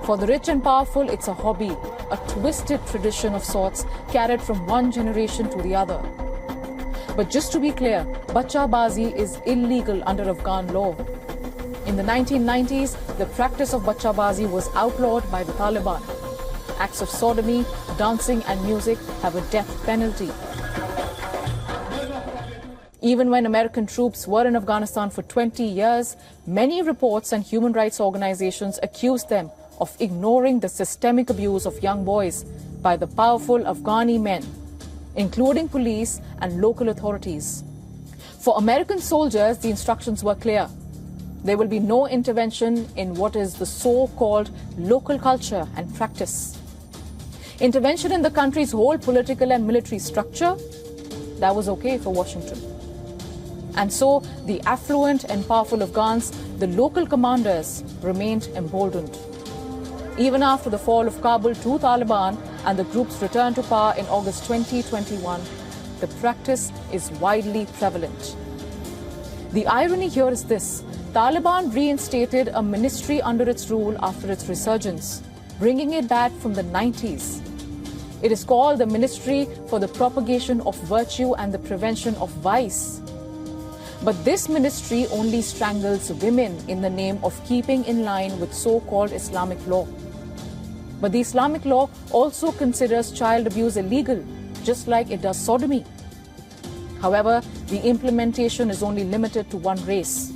For the rich and powerful, it's a hobby, a twisted tradition of sorts carried from one generation to the other. But just to be clear, Bacha Bazi is illegal under Afghan law. In the 1990s, the practice of Bacha Bazi was outlawed by the Taliban. Acts of sodomy, dancing and music have a death penalty. Even when American troops were in Afghanistan for 20 years, many reports and human rights organizations accused them of ignoring the systemic abuse of young boys by the powerful Afghani men, including police and local authorities. For American soldiers, the instructions were clear. There will be no intervention in what is the so-called local culture and practice. Intervention in the country's whole political and military structure, that was okay for Washington. And so the affluent and powerful Afghans, the local commanders, remained emboldened. Even after the fall of Kabul to Taliban and the group's return to power in August 2021, the practice is widely prevalent. The irony here is this: Taliban reinstated a ministry under its rule after its resurgence, bringing it back from the 90s. It is called the Ministry for the Propagation of Virtue and the Prevention of Vice. But this ministry only strangles women in the name of keeping in line with so-called Islamic law. But the Islamic law also considers child abuse illegal, just like it does sodomy. However, the implementation is only limited to one race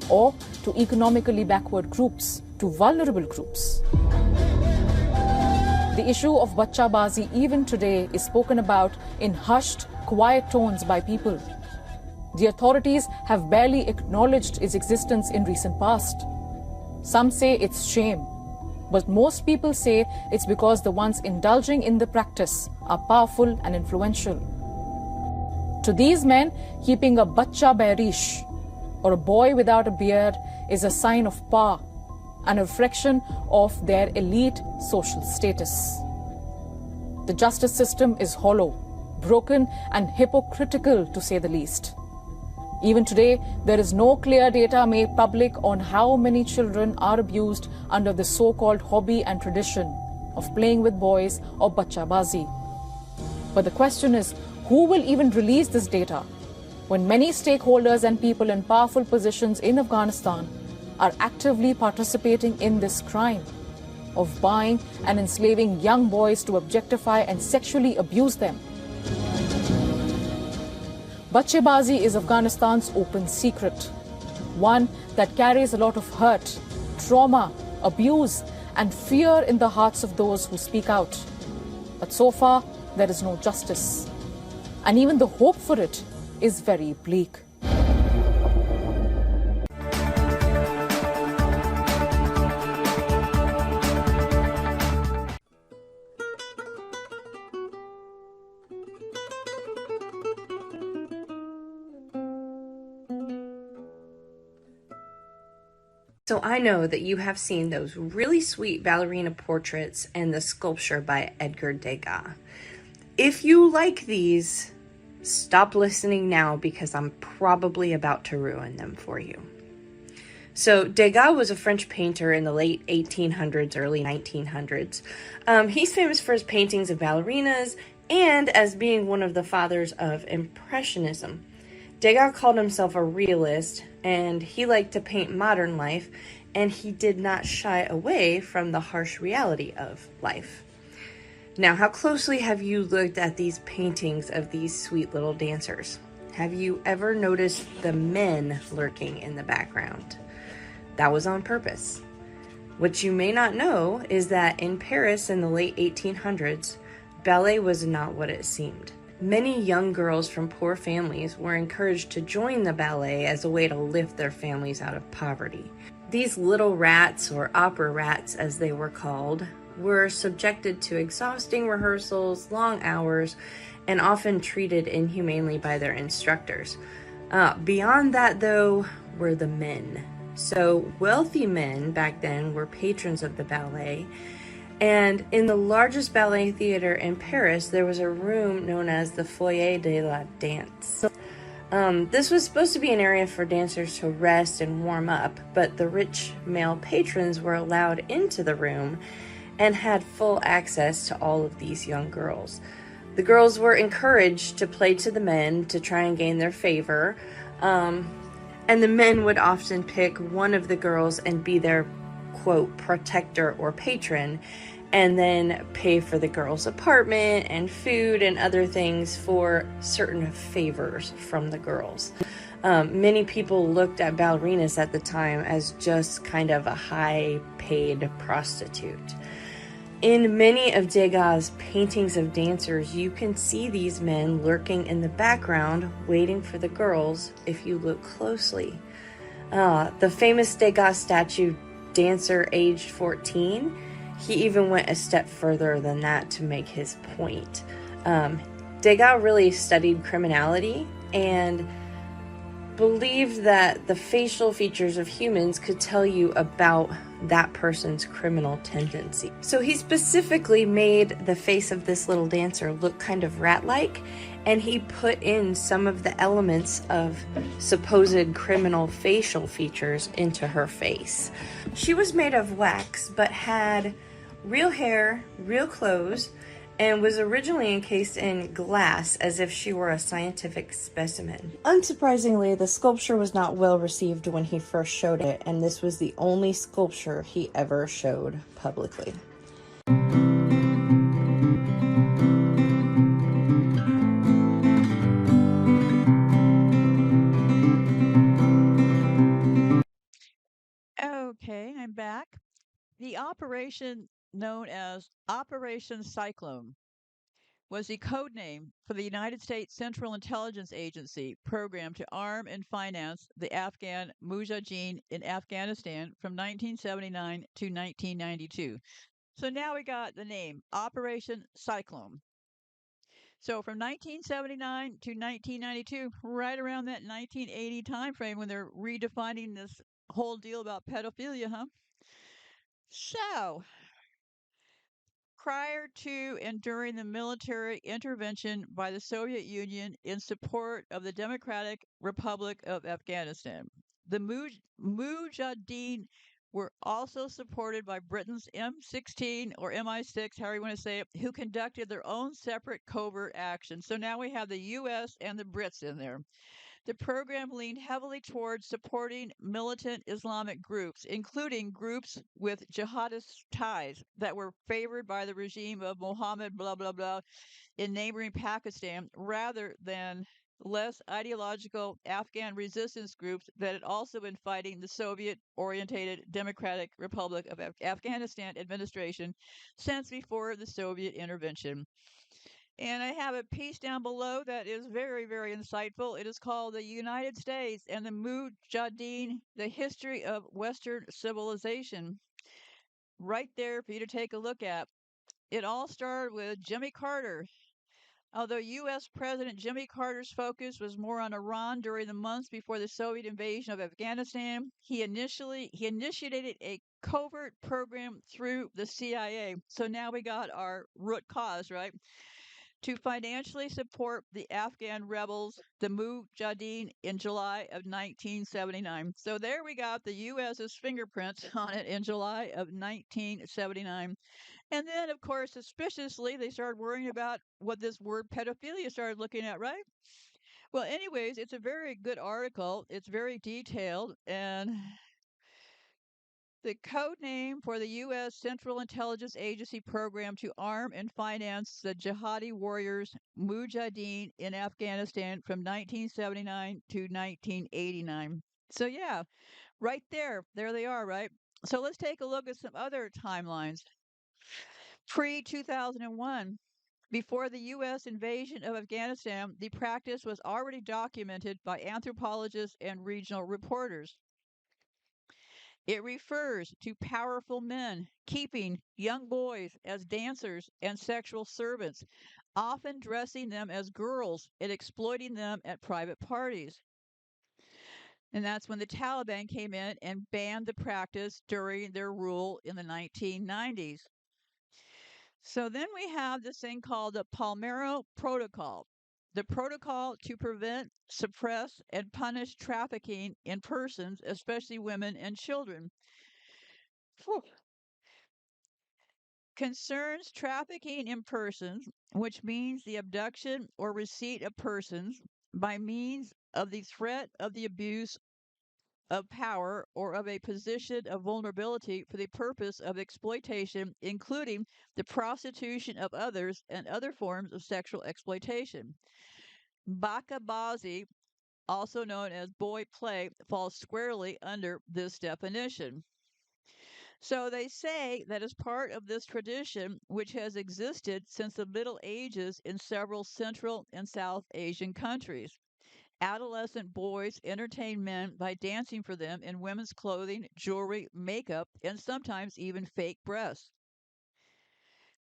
or to economically backward groups, to vulnerable groups. The issue of Bacha Bazi even today is spoken about in hushed, quiet tones by people. The authorities have barely acknowledged its existence in recent past. Some say it's shame, but most people say it's because the ones indulging in the practice are powerful and influential. To these men, keeping a Bacha Bairish, or a boy without a beard, is a sign of power and a reflection of their elite social status. The justice system is hollow, broken, and hypocritical, to say the least. Even today, there is no clear data made public on how many children are abused under the so-called hobby and tradition of playing with boys or Bacha Bazi. But the question is, who will even release this data when many stakeholders and people in powerful positions in Afghanistan are actively participating in this crime of buying and enslaving young boys to objectify and sexually abuse them? Bacha Bazi is Afghanistan's open secret, one that carries a lot of hurt, trauma, abuse, and fear in the hearts of those who speak out. But so far, there is no justice. And even the hope for it is very bleak.
So I know that you have seen those really sweet ballerina portraits and the sculpture by Edgar Degas. If you like these, stop listening now because I'm probably about to ruin them for you. So Degas was a French painter in the late 1800s, early 1900s. He's famous for his paintings of ballerinas and as being one of the fathers of Impressionism. Degas called himself a realist, and he liked to paint modern life, and he did not shy away from the harsh reality of life. Now, how closely have you looked at these paintings of these sweet little dancers? Have you ever noticed the men lurking in the background? That was on purpose. What you may not know is that in Paris in the late 1800s, ballet was not what it seemed. Many young girls from poor families were encouraged to join the ballet as a way to lift their families out of poverty. These little rats, or opera rats as they were called, were subjected to exhausting rehearsals, long hours, and often treated inhumanely by their instructors. Beyond that, though, were the men. So wealthy men back then were patrons of the ballet. And in the largest ballet theater in Paris, there was a room known as the Foyer de la Danse. This was supposed to be an area for dancers to rest and warm up, but the rich male patrons were allowed into the room and had full access to all of these young girls. The girls were encouraged to play to the men to try and gain their favor, and the men would often pick one of the girls and be their, quote, protector or patron, and then pay for the girl's apartment and food and other things for certain favors from the girls. Many people looked at ballerinas at the time as just kind of a high-paid prostitute. In many of Degas' paintings of dancers, you can see these men lurking in the background, waiting for the girls if you look closely. The famous Degas statue, Dancer Aged 14, he even went a step further than that to make his point. Degas really studied criminality and believed that the facial features of humans could tell you about that person's criminal tendency. So he specifically made the face of this little dancer look kind of rat-like, and he put in some of the elements of supposed criminal facial features into her face. She was made of wax, but had real hair, real clothes, and was originally encased in glass as if she were a scientific specimen. Unsurprisingly, the sculpture was not well received when he first showed it, and this was the only sculpture he ever showed publicly.
Okay, I'm back. The operation known as Operation Cyclone was the code name for the United States Central Intelligence Agency program to arm and finance the Afghan Mujahideen in Afghanistan from 1979 to 1992. So now we got the name Operation Cyclone. So from 1979 to 1992, right around that 1980 time frame when they're redefining this whole deal about pedophilia, huh? So, prior to and during the military intervention by the Soviet Union in support of the Democratic Republic of Afghanistan, the Mujahideen were also supported by Britain's M16 or MI6, however you want to say it, who conducted their own separate covert action. So now we have the U.S. and the Brits in there. The program leaned heavily towards supporting militant Islamic groups, including groups with jihadist ties that were favored by the regime of Mohammed blah blah blah in neighboring Pakistan, rather than less ideological Afghan resistance groups that had also been fighting the Soviet-oriented Democratic Republic of Afghanistan administration since before the Soviet intervention. And I have a piece down below that is very, very insightful. It is called The United States and the Mujahideen, The History of Western Civilization. Right there for you to take a look at. It all started with Jimmy Carter. Although U.S. President Jimmy Carter's focus was more on Iran during the months before the Soviet invasion of Afghanistan, he initiated a covert program through the CIA. So now we got our root cause, right? To financially support the Afghan rebels, the Mujahideen, in July of 1979. So there we got the U.S.'s fingerprints on it in July of 1979. And then, of course, suspiciously, they started worrying about what this word pedophilia started looking at, right? Well, anyways, it's a very good article. It's very detailed, and the code name for the U.S. Central Intelligence Agency program to arm and finance the jihadi warriors Mujahideen in Afghanistan from 1979 to 1989. So, yeah, right there. There they are, right? So, let's take a look at some other timelines. Pre 2001, before the U.S. invasion of Afghanistan, the practice was already documented by anthropologists and regional reporters. It refers to powerful men keeping young boys as dancers and sexual servants, often dressing them as girls and exploiting them at private parties. And that's when the Taliban came in and banned the practice during their rule in the 1990s. So then we have this thing called the Palmero Protocol. The protocol to prevent, suppress, and punish trafficking in persons, especially women and children. Whew. Concerns trafficking in persons, which means the abduction or receipt of persons by means of the threat of the abuse of power or of a position of vulnerability for the purpose of exploitation, including the prostitution of others and other forms of sexual exploitation. Bacha Bazi, also known as boy play, falls squarely under this definition. So they say that as part of this tradition, which has existed since the Middle Ages in several Central and South Asian countries, adolescent boys entertain men by dancing for them in women's clothing, jewelry, makeup, and sometimes even fake breasts.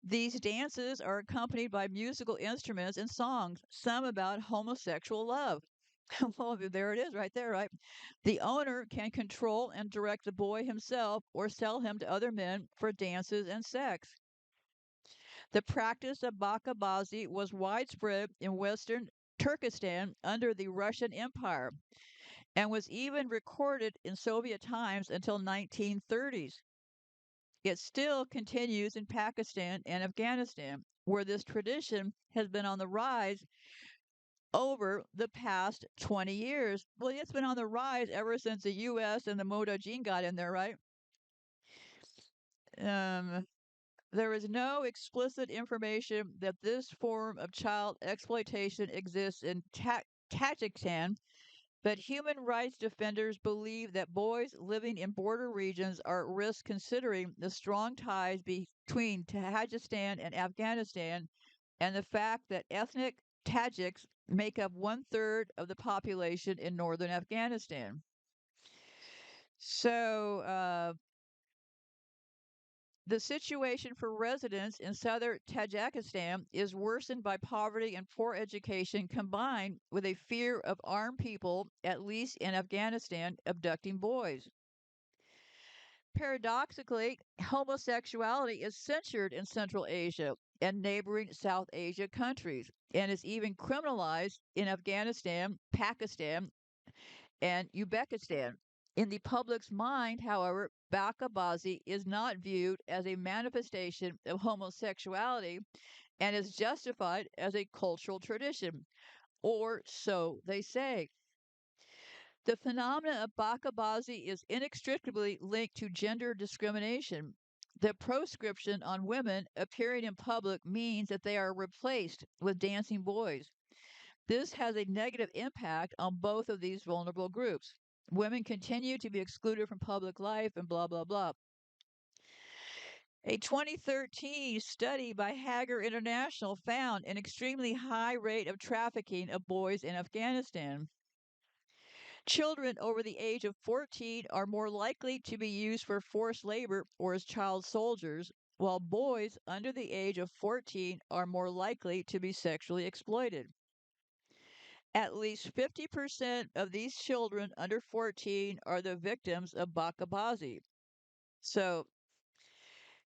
These dances are accompanied by musical instruments and songs, some about homosexual love. Well, there it is right there, right? The owner can control and direct the boy himself or sell him to other men for dances and sex. The practice of Bacha Bazi was widespread in western Turkestan under the Russian Empire and was even recorded in Soviet times until 1930s. It still continues in Pakistan and Afghanistan, where this tradition has been on the rise over the past 20 years. Well, it's been on the rise ever since the U.S. and the Mudajin got in there, right? Um, there is no explicit information that this form of child exploitation exists in Tajikistan, but human rights defenders believe that boys living in border regions are at risk considering the strong ties between Tajikistan and Afghanistan and the fact that ethnic Tajiks make up one third of the population in northern Afghanistan. So, the situation for residents in southern Tajikistan is worsened by poverty and poor education combined with a fear of armed people, at least in Afghanistan, abducting boys. Paradoxically, homosexuality is censored in Central Asia and neighboring South Asia countries and is even criminalized in Afghanistan, Pakistan, and Uzbekistan. In the public's mind, however, Bacha Bazi is not viewed as a manifestation of homosexuality and is justified as a cultural tradition, or so they say. The phenomenon of Bacha Bazi is inextricably linked to gender discrimination. The proscription on women appearing in public means that they are replaced with dancing boys. This has a negative impact on both of these vulnerable groups. Women continue to be excluded from public life and blah, blah, blah. A 2013 study by Hager International found an extremely high rate of trafficking of boys in Afghanistan. Children over the age of 14 are more likely to be used for forced labor or as child soldiers, while boys under the age of 14 are more likely to be sexually exploited. At least 50% of these children under 14 are the victims of Bacha Bazi. So,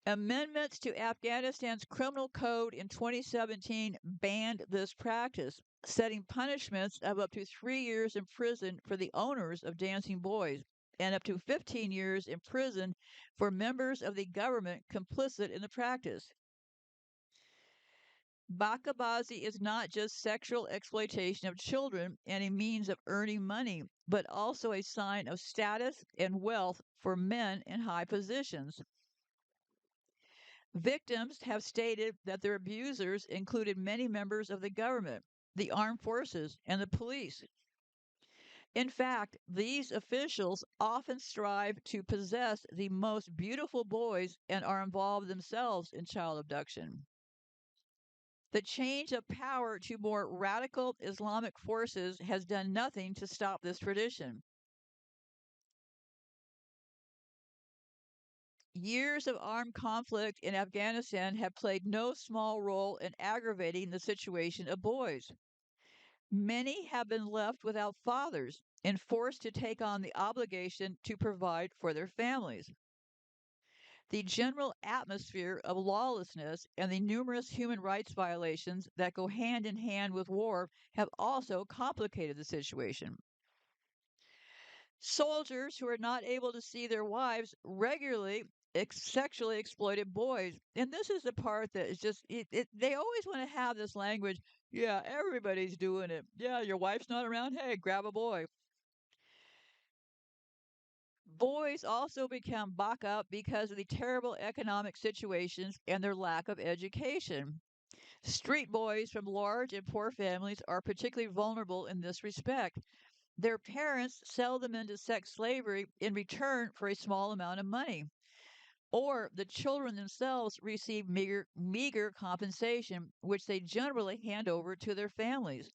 amendments to Afghanistan's criminal code in 2017 banned this practice, setting punishments of up to 3 years in prison for the owners of dancing boys and up to 15 years in prison for members of the government complicit in the practice. Bakabazi is not just sexual exploitation of children and a means of earning money, but also a sign of status and wealth for men in high positions. Victims have stated that their abusers included many members of the government, the armed forces, and the police. In fact, these officials often strive to possess the most beautiful boys and are involved themselves in child abduction. The change of power to more radical Islamic forces has done nothing to stop this tradition. Years of armed conflict in Afghanistan have played no small role in aggravating the situation of boys. Many have been left without fathers and forced to take on the obligation to provide for their families. The general atmosphere of lawlessness and the numerous human rights violations that go hand in hand with war have also complicated the situation. Soldiers who are not able to see their wives regularly sexually exploited boys. And this is the part that is just, they always want to have this language. Yeah, everybody's doing it. Yeah, your wife's not around. Hey, grab a boy. Boys also become baka because of the terrible economic situations and their lack of education. Street boys from large and poor families are particularly vulnerable in this respect. Their parents sell them into sex slavery in return for a small amount of money, or the children themselves receive meager compensation, which they generally hand over to their families.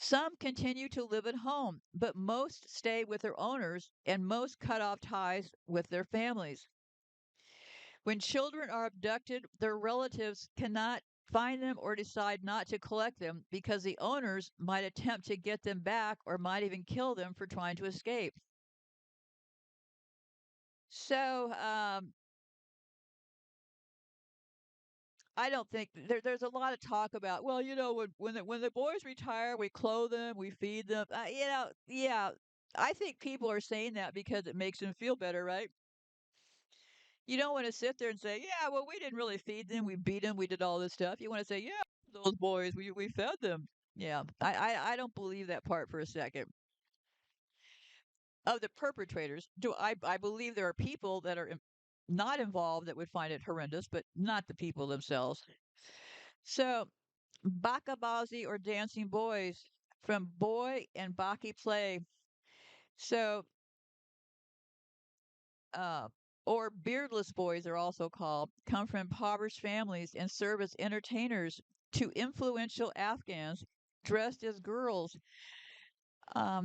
Some continue to live at home, but most stay with their owners and most cut off ties with their families. When children are abducted, their relatives cannot find them or decide not to collect them because the owners might attempt to get them back or might even kill them for trying to escape. So, I don't think there's a lot of talk about, well, when the boys retire, we clothe them, we feed them. Yeah, I think people are saying that because it makes them feel better, right? You don't want to sit there and say, yeah, well, we didn't really feed them. We beat them. We did all this stuff. You want to say, yeah, those boys, we fed them. Yeah, I don't believe that part for a second. Of the perpetrators, I believe there are people that are not involved that would find it horrendous, but not the people themselves. So, Bacha Bazi or dancing boys from boy and Baki play. So, uh, or beardless boys are also called, come from impoverished families and serve as entertainers to influential Afghans dressed as girls.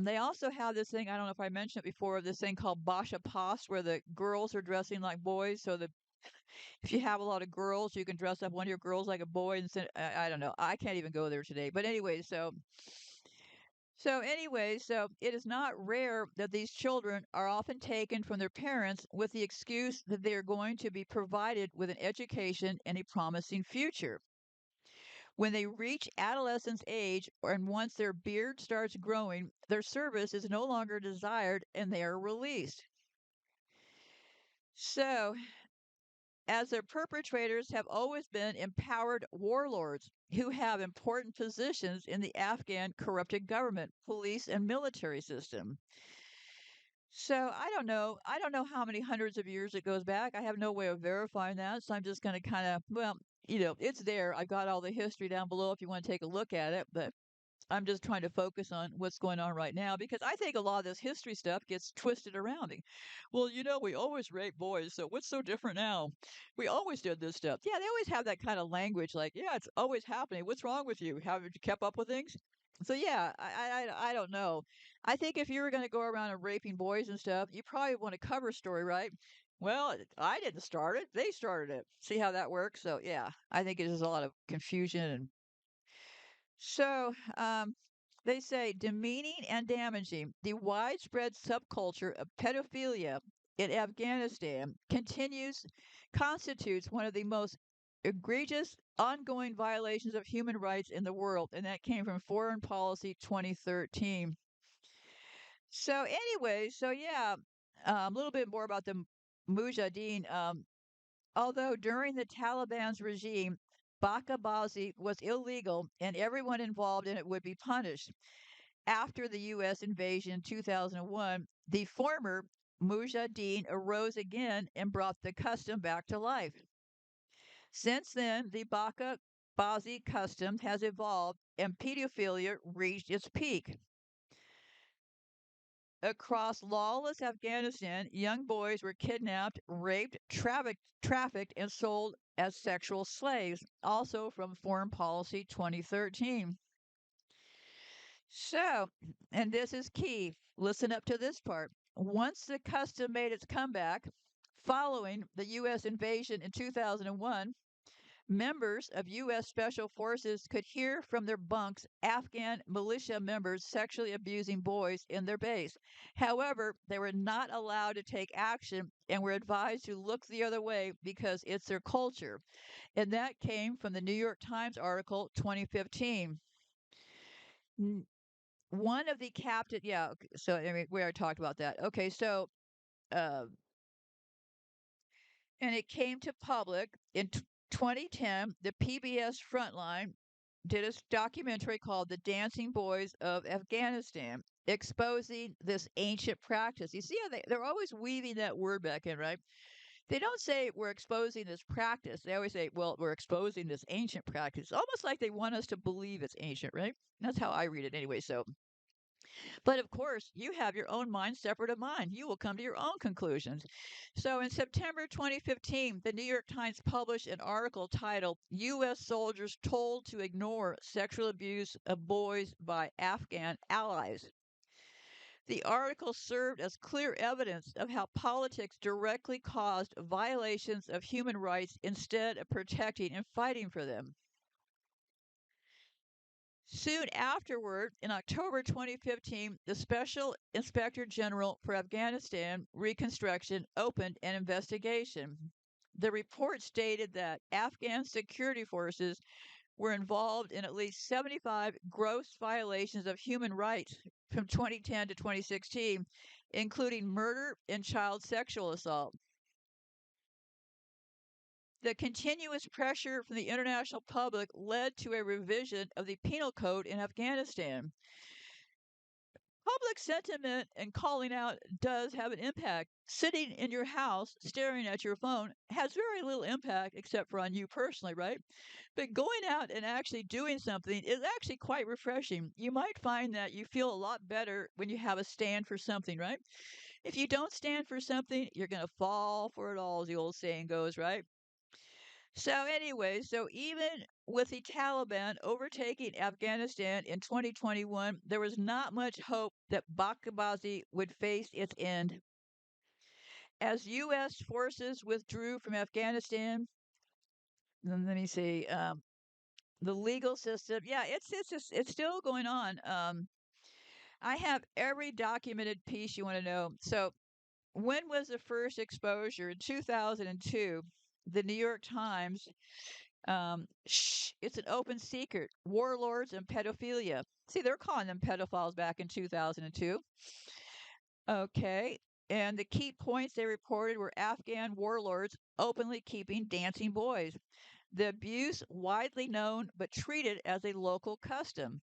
They also have this thing, I don't know if I mentioned it before, this thing called Bacha Bazi, where the girls are dressing like boys. So that if you have a lot of girls, you can dress up one of your girls like a boy and send, I don't know. I can't even go there today. But anyway, so it is not rare that these children are often taken from their parents with the excuse that they are going to be provided with an education and a promising future. When they reach adolescence age and once their beard starts growing, their service is no longer desired and they are released. So, as their perpetrators have always been empowered warlords who have important positions in the Afghan corrupted government, police, and military system. So I don't know. I don't know how many hundreds of years it goes back. I have no way of verifying that. So I'm just going to kind of, well, it's there. I've got all the history down below if you want to take a look at it. But I'm just trying to focus on what's going on right now because I think a lot of this history stuff gets twisted around. Well, we always rape boys, so what's so different now? We always did this stuff. Yeah, they always have that kind of language, like, yeah, it's always happening. What's wrong with you? Haven't you kept up with things? So yeah, I don't know. I think if you were going to go around and raping boys and stuff, you probably want a cover story, right? Well, I didn't start it; they started it. See how that works? So yeah, I think it is a lot of confusion and so, they say demeaning and damaging. The widespread subculture of pedophilia in Afghanistan constitutes one of the most egregious ongoing violations of human rights in the world. And that came from Foreign Policy 2013. So, anyway, so yeah, a little bit more about the Mujahideen. Although during the Taliban's regime, Bacha Bazi was illegal and everyone involved in it would be punished. After the U.S. invasion in 2001, the former Mujahideen arose again and brought the custom back to life. Since then, the Bacha Bazi custom has evolved and pedophilia reached its peak. Across lawless Afghanistan, young boys were kidnapped, raped, trafficked, and sold as sexual slaves, also from Foreign Policy 2013. So, and this is key, listen up to this part. Once the custom made its comeback, following the U.S. invasion in 2001, members of U.S. Special Forces could hear from their bunks Afghan militia members sexually abusing boys in their base. However, they were not allowed to take action and were advised to look the other way because it's their culture. And that came from the New York Times article 2015. One of the captain, yeah, so I mean, we already talked about that. Okay, so, uh, and it came to public in 2010. The PBS Frontline did a documentary called The Dancing Boys of Afghanistan, exposing this ancient practice. You see how they're always weaving that word back in, right? They don't say we're exposing this practice. They always say, well, we're exposing this ancient practice. Almost like they want us to believe it's ancient, right? That's how I read it anyway. So, but of course, you have your own mind separate of mine. You will come to your own conclusions. So in September 2015, the New York Times published an article titled U.S. Soldiers Told to Ignore Sexual Abuse of Boys by Afghan Allies. The article served as clear evidence of how politics directly caused violations of human rights instead of protecting and fighting for them. Soon afterward, in October 2015, the Special Inspector General for Afghanistan Reconstruction opened an investigation. The report stated that Afghan security forces were involved in at least 75 gross violations of human rights from 2010 to 2016, including murder and child sexual assault. The continuous pressure from the international public led to a revision of the penal code in Afghanistan. Public sentiment and calling out does have an impact. Sitting in your house staring at your phone has very little impact except for on you personally, right? But going out and actually doing something is actually quite refreshing. You might find that you feel a lot better when you have a stand for something, right? If you don't stand for something, you're going to fall for it all, as the old saying goes, right? So, anyway, so even with the Taliban overtaking Afghanistan in 2021, there was not much hope that Bacha Bazi would face its end. As U.S. forces withdrew from Afghanistan, let me see, the legal system, yeah, it's still going on. I have every documented piece you want to know. So, when was the first exposure? In 2002, the New York Times. It's an open secret. Warlords and pedophilia. See, they're calling them pedophiles back in 2002. Okay. And the key points they reported were Afghan warlords openly keeping dancing boys. The abuse widely known but treated as a local custom,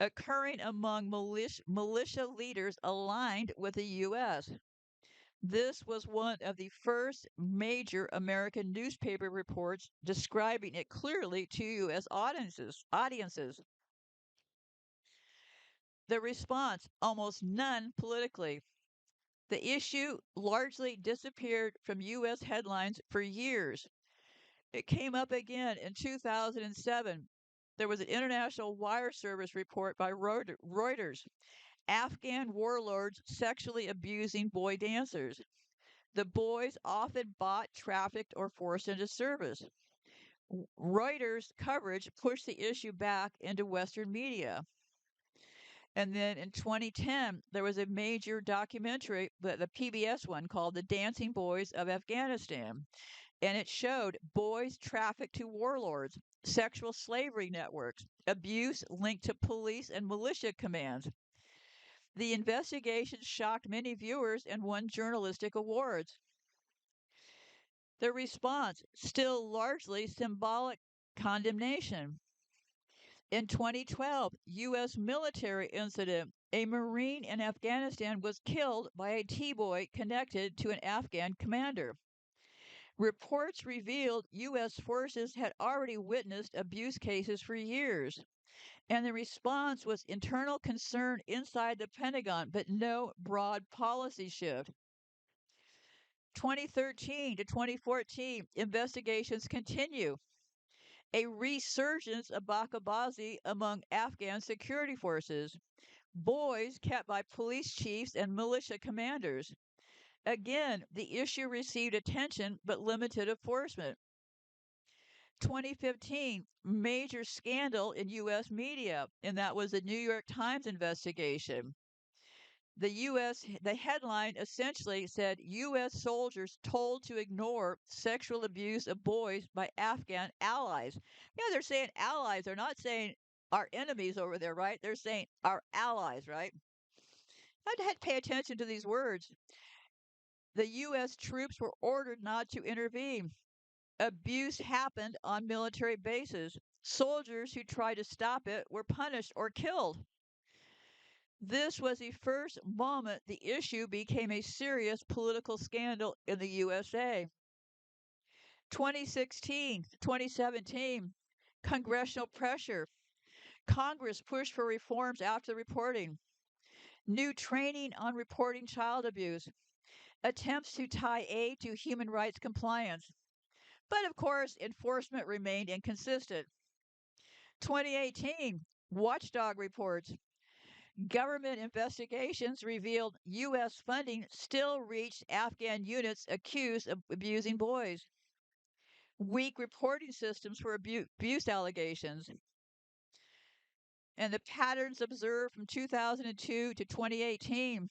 occurring among militia leaders aligned with the U.S. This was one of the first major American newspaper reports describing it clearly to U.S. audiences. The response, almost none politically. The issue largely disappeared from U.S. headlines for years. It came up again in 2007. There was an international wire service report by Reuters. Afghan warlords sexually abusing boy dancers. The boys often bought, trafficked, or forced into service. Reuters' coverage pushed the issue back into Western media. And then in 2010, there was a major documentary, the PBS one, called The Dancing Boys of Afghanistan. And it showed boys trafficked to warlords, sexual slavery networks, abuse linked to police and militia commands. The investigation shocked many viewers and won journalistic awards. The response, still largely symbolic condemnation. In 2012, U.S. military incident. A Marine in Afghanistan was killed by a T-boy connected to an Afghan commander. Reports revealed U.S. forces had already witnessed abuse cases for years, and the response was internal concern inside the Pentagon, but no broad policy shift. 2013 to 2014, investigations continue. A resurgence of Bacha Bazi among Afghan security forces. Boys kept by police chiefs and militia commanders. Again, the issue received attention but limited enforcement. 2015, major scandal in U.S. media, and that was the New York Times investigation. The headline essentially said U.S. soldiers told to ignore sexual abuse of boys by Afghan allies. They're saying allies. They're not saying our enemies over there, right? They're saying our allies, right? I had to pay attention to these words. The U.S. troops were ordered not to intervene. Abuse happened on military bases. Soldiers who tried to stop it were punished or killed. This was the first moment the issue became a serious political scandal in the USA. 2016, 2017, congressional pressure. Congress pushed for reforms after the reporting. New training on reporting child abuse. Attempts to tie aid to human rights compliance. But of course, enforcement remained inconsistent. 2018, watchdog reports. Government investigations revealed U.S. funding still reached Afghan units accused of abusing boys. Weak reporting systems for abuse allegations. And the patterns observed from 2002 to 2018.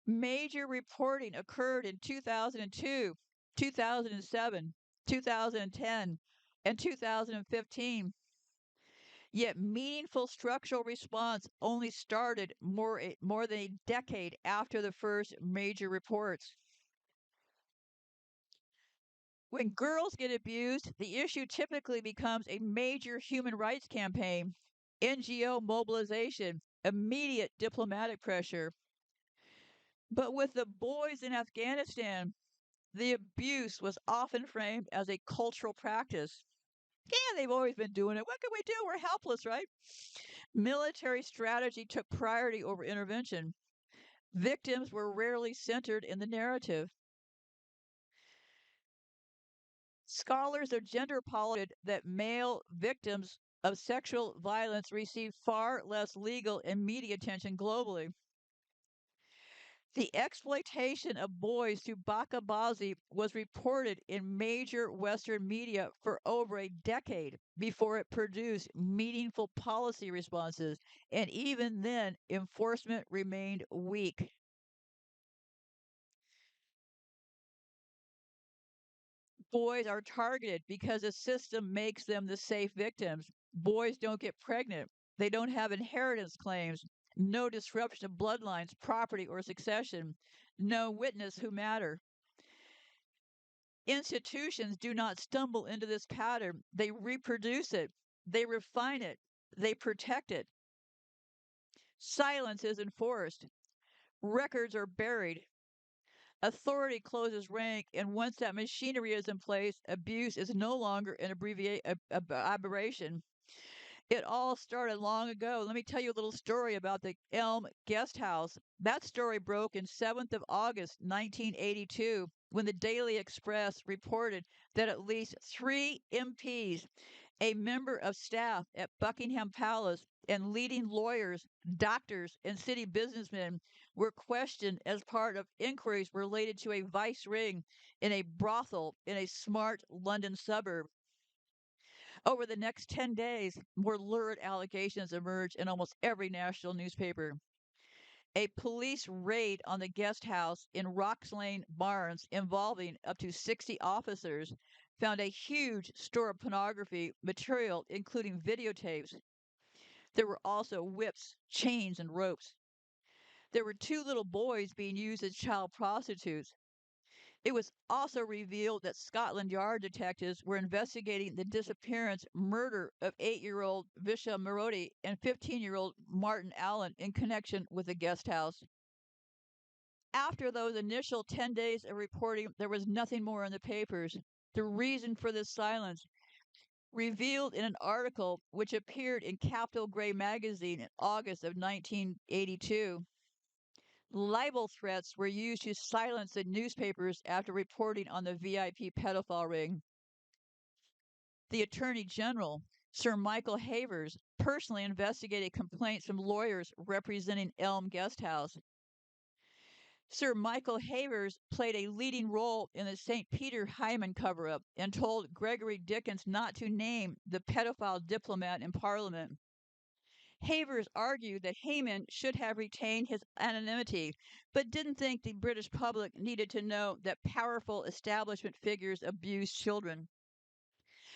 Major reporting occurred in 2002, 2007, 2010, and 2015. Yet meaningful structural response only started more than a decade after the first major reports. When girls get abused, the issue typically becomes a major human rights campaign, NGO mobilization, immediate diplomatic pressure. But with the boys in Afghanistan, the abuse was often framed as a cultural practice. Yeah, they've always been doing it. What can we do? We're helpless, right? Military strategy took priority over intervention. Victims were rarely centered in the narrative. Scholars of gender politics that male victims of sexual violence receive far less legal and media attention globally. The exploitation of boys through Bacha Bazi was reported in major Western media for over a decade before it produced meaningful policy responses, and even then, enforcement remained weak. Boys are targeted because the system makes them the safe victims. Boys don't get pregnant. They don't have inheritance claims. No disruption of bloodlines, property, or succession. No witness who matter. Institutions do not stumble into this pattern. They reproduce it. They refine it. They protect it. Silence is enforced. Records are buried. Authority closes rank, and once that machinery is in place, abuse is no longer an aberration. It all started long ago. Let me tell you a little story about the Elm Guest House. That story broke in 7th of August, 1982, when the Daily Express reported that at least 3 MPs, a member of staff at Buckingham Palace, and leading lawyers, doctors, and city businessmen were questioned as part of inquiries related to a vice ring in a brothel in a smart London suburb. Over the next 10 days, more lurid allegations emerged in almost every national newspaper. A police raid on the guest house in Rocks Lane Barns, involving up to 60 officers, found a huge store of pornography material, including videotapes. There were also whips, chains, and ropes. There were 2 little boys being used as child prostitutes. It was also revealed that Scotland Yard detectives were investigating the disappearance murder of 8-year-old Visha Marodi and 15-year-old Martin Allen in connection with the guest house. After those initial 10 days of reporting, there was nothing more in the papers. The reason for this silence, revealed in an article which appeared in Capital Gray magazine in August of 1982. Libel threats were used to silence the newspapers after reporting on the VIP pedophile ring. The Attorney General, Sir Michael Havers, personally investigated complaints from lawyers representing Elm Guest House. Sir Michael Havers played a leading role in the St. Peter Hyman cover up and told Gregory Dickens not to name the pedophile diplomat in Parliament. Havers argued that Hayman should have retained his anonymity, but didn't think the British public needed to know that powerful establishment figures abused children.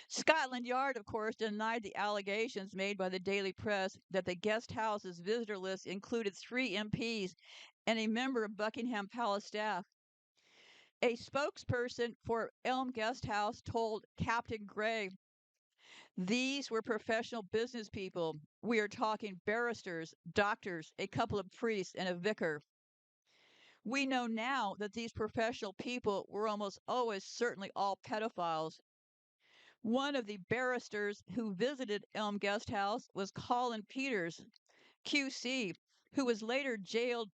Scotland Yard, of course, denied the allegations made by the Daily Press that the guest house's visitor list included 3 MPs and a member of Buckingham Palace staff. A spokesperson for Elm Guest House told Captain Gray, "These were professional business people. We are talking barristers, doctors, a couple of priests, and a vicar. We know now that these professional people were almost always certainly all pedophiles." One of the barristers who visited Elm Guest House was Colin Peters, QC, who was later jailed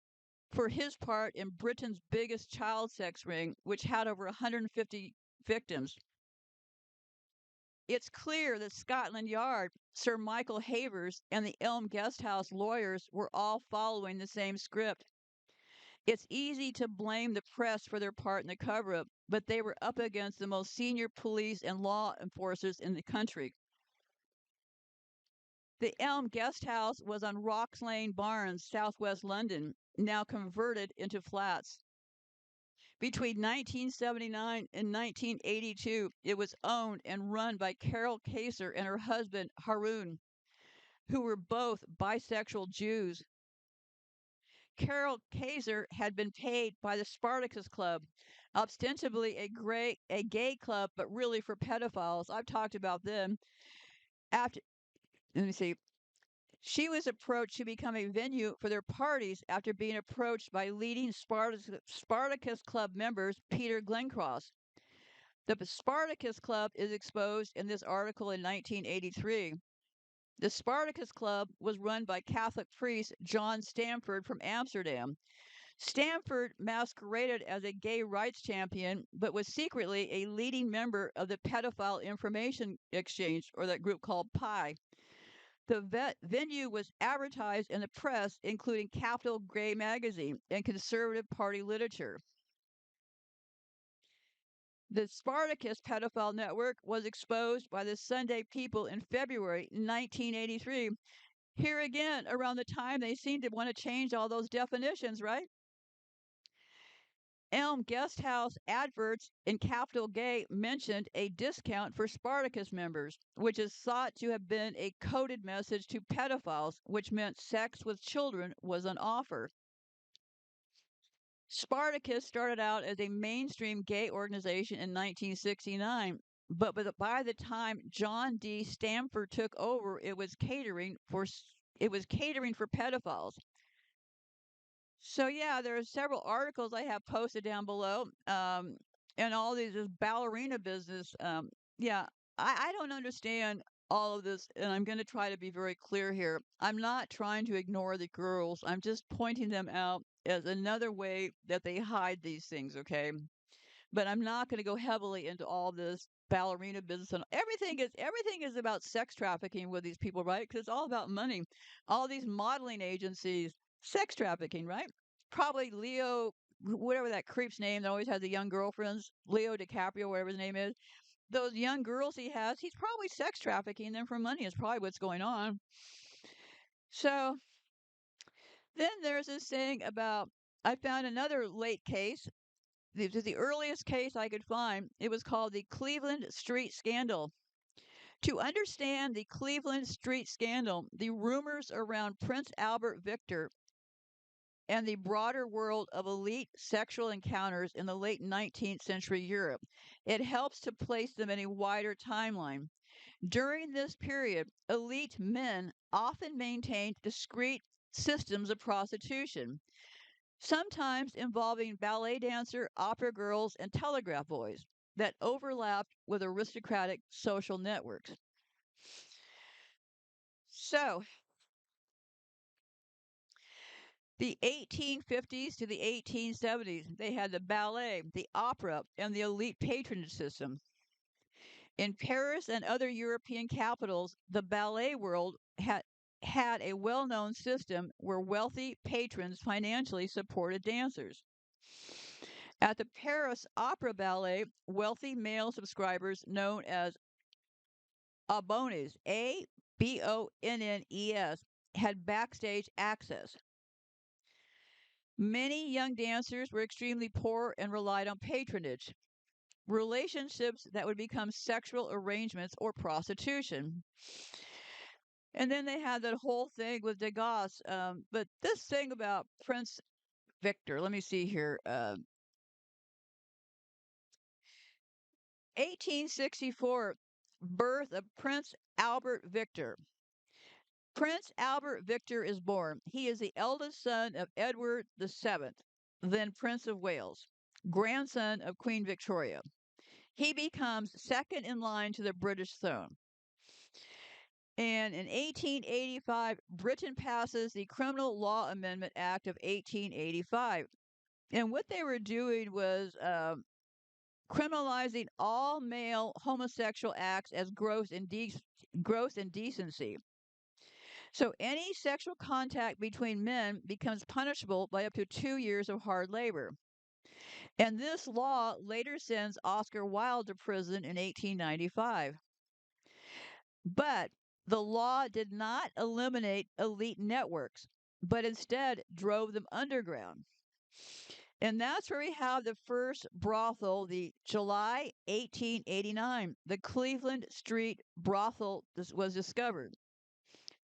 for his part in Britain's biggest child sex ring, which had over 150 victims. It's clear that Scotland Yard, Sir Michael Havers, and the Elm Guest House lawyers were all following the same script. It's easy to blame the press for their part in the cover up, but they were up against the most senior police and law enforcers in the country. The Elm Guest House was on Rocks Lane Barns, southwest London, now converted into flats. Between 1979 and 1982, it was owned and run by Carol Kaser and her husband, Harun, who were both bisexual Jews. Carol Kaser had been paid by the Spartacus Club, ostensibly a gay club, but really for pedophiles. I've talked about them. After, let me see, she was approached to become a venue for their parties after being approached by leading Spartacus Club members Peter Glencross. The Spartacus Club is exposed in this article in 1983. The Spartacus Club was run by Catholic priest John Stamford from Amsterdam. Stamford masqueraded as a gay rights champion, but was secretly a leading member of the Pedophile Information Exchange, or that group called PI. The venue was advertised in the press, including Capital Gay magazine and conservative party literature. The Spartacus pedophile network was exposed by the Sunday People in February 1983. Here again, around the time they seem to want to change all those definitions, right? Elm Guesthouse adverts in Capital Gay mentioned a discount for Spartacus members, which is thought to have been a coded message to pedophiles, which meant sex with children was on offer. Spartacus started out as a mainstream gay organization in 1969, but by the time John D. Stamford took over, it was catering for pedophiles. So yeah, there are several articles I have posted down below, and all these is ballerina business. Yeah, I don't understand all of this, and I'm going to try to be very clear here. I'm not trying to ignore the girls. I'm just pointing them out as another way that they hide these things. Okay, but I'm not going to go heavily into all this ballerina business and everything is about sex trafficking with these people, right? Because it's all about money. All these modeling agencies, sex trafficking, right? Probably Leo, whatever that creep's name that always has the young girlfriends, Leo DiCaprio, whatever his name is. Those young girls he has, he's probably sex trafficking them for money. Is probably what's going on. So then there's this thing about I found another late case. This is the earliest case I could find. It was called the Cleveland Street Scandal. To understand the Cleveland Street Scandal, the rumors around Prince Albert Victor and the broader world of elite sexual encounters in the late 19th century Europe, it helps to place them in a wider timeline. During this period, elite men often maintained discrete systems of prostitution, sometimes involving ballet dancer, opera girls, and telegraph boys that overlapped with aristocratic social networks. So, the 1850s to the 1870s, they had the ballet, the opera, and the elite patronage system. In Paris and other European capitals, the ballet world had a well known system where wealthy patrons financially supported dancers. At the Paris Opera Ballet, wealthy male subscribers known as abonnes, Abonnes, had backstage access. Many young dancers were extremely poor and relied on patronage, relationships that would become sexual arrangements or prostitution. And then they had that whole thing with Degas. But this thing about Prince Victor, let me see here. 1864, birth of Prince Albert Victor. Prince Albert Victor is born. He is the eldest son of Edward VII, then Prince of Wales, grandson of Queen Victoria. He becomes second in line to the British throne. And in 1885, Britain passes the Criminal Law Amendment Act of 1885. And what they were doing was criminalizing all male homosexual acts as gross indecency. So any sexual contact between men becomes punishable by up to 2 years of hard labor. And this law later sends Oscar Wilde to prison in 1895. But the law did not eliminate elite networks, but instead drove them underground. And that's where we have the first brothel, the July 1889, the Cleveland Street brothel was discovered.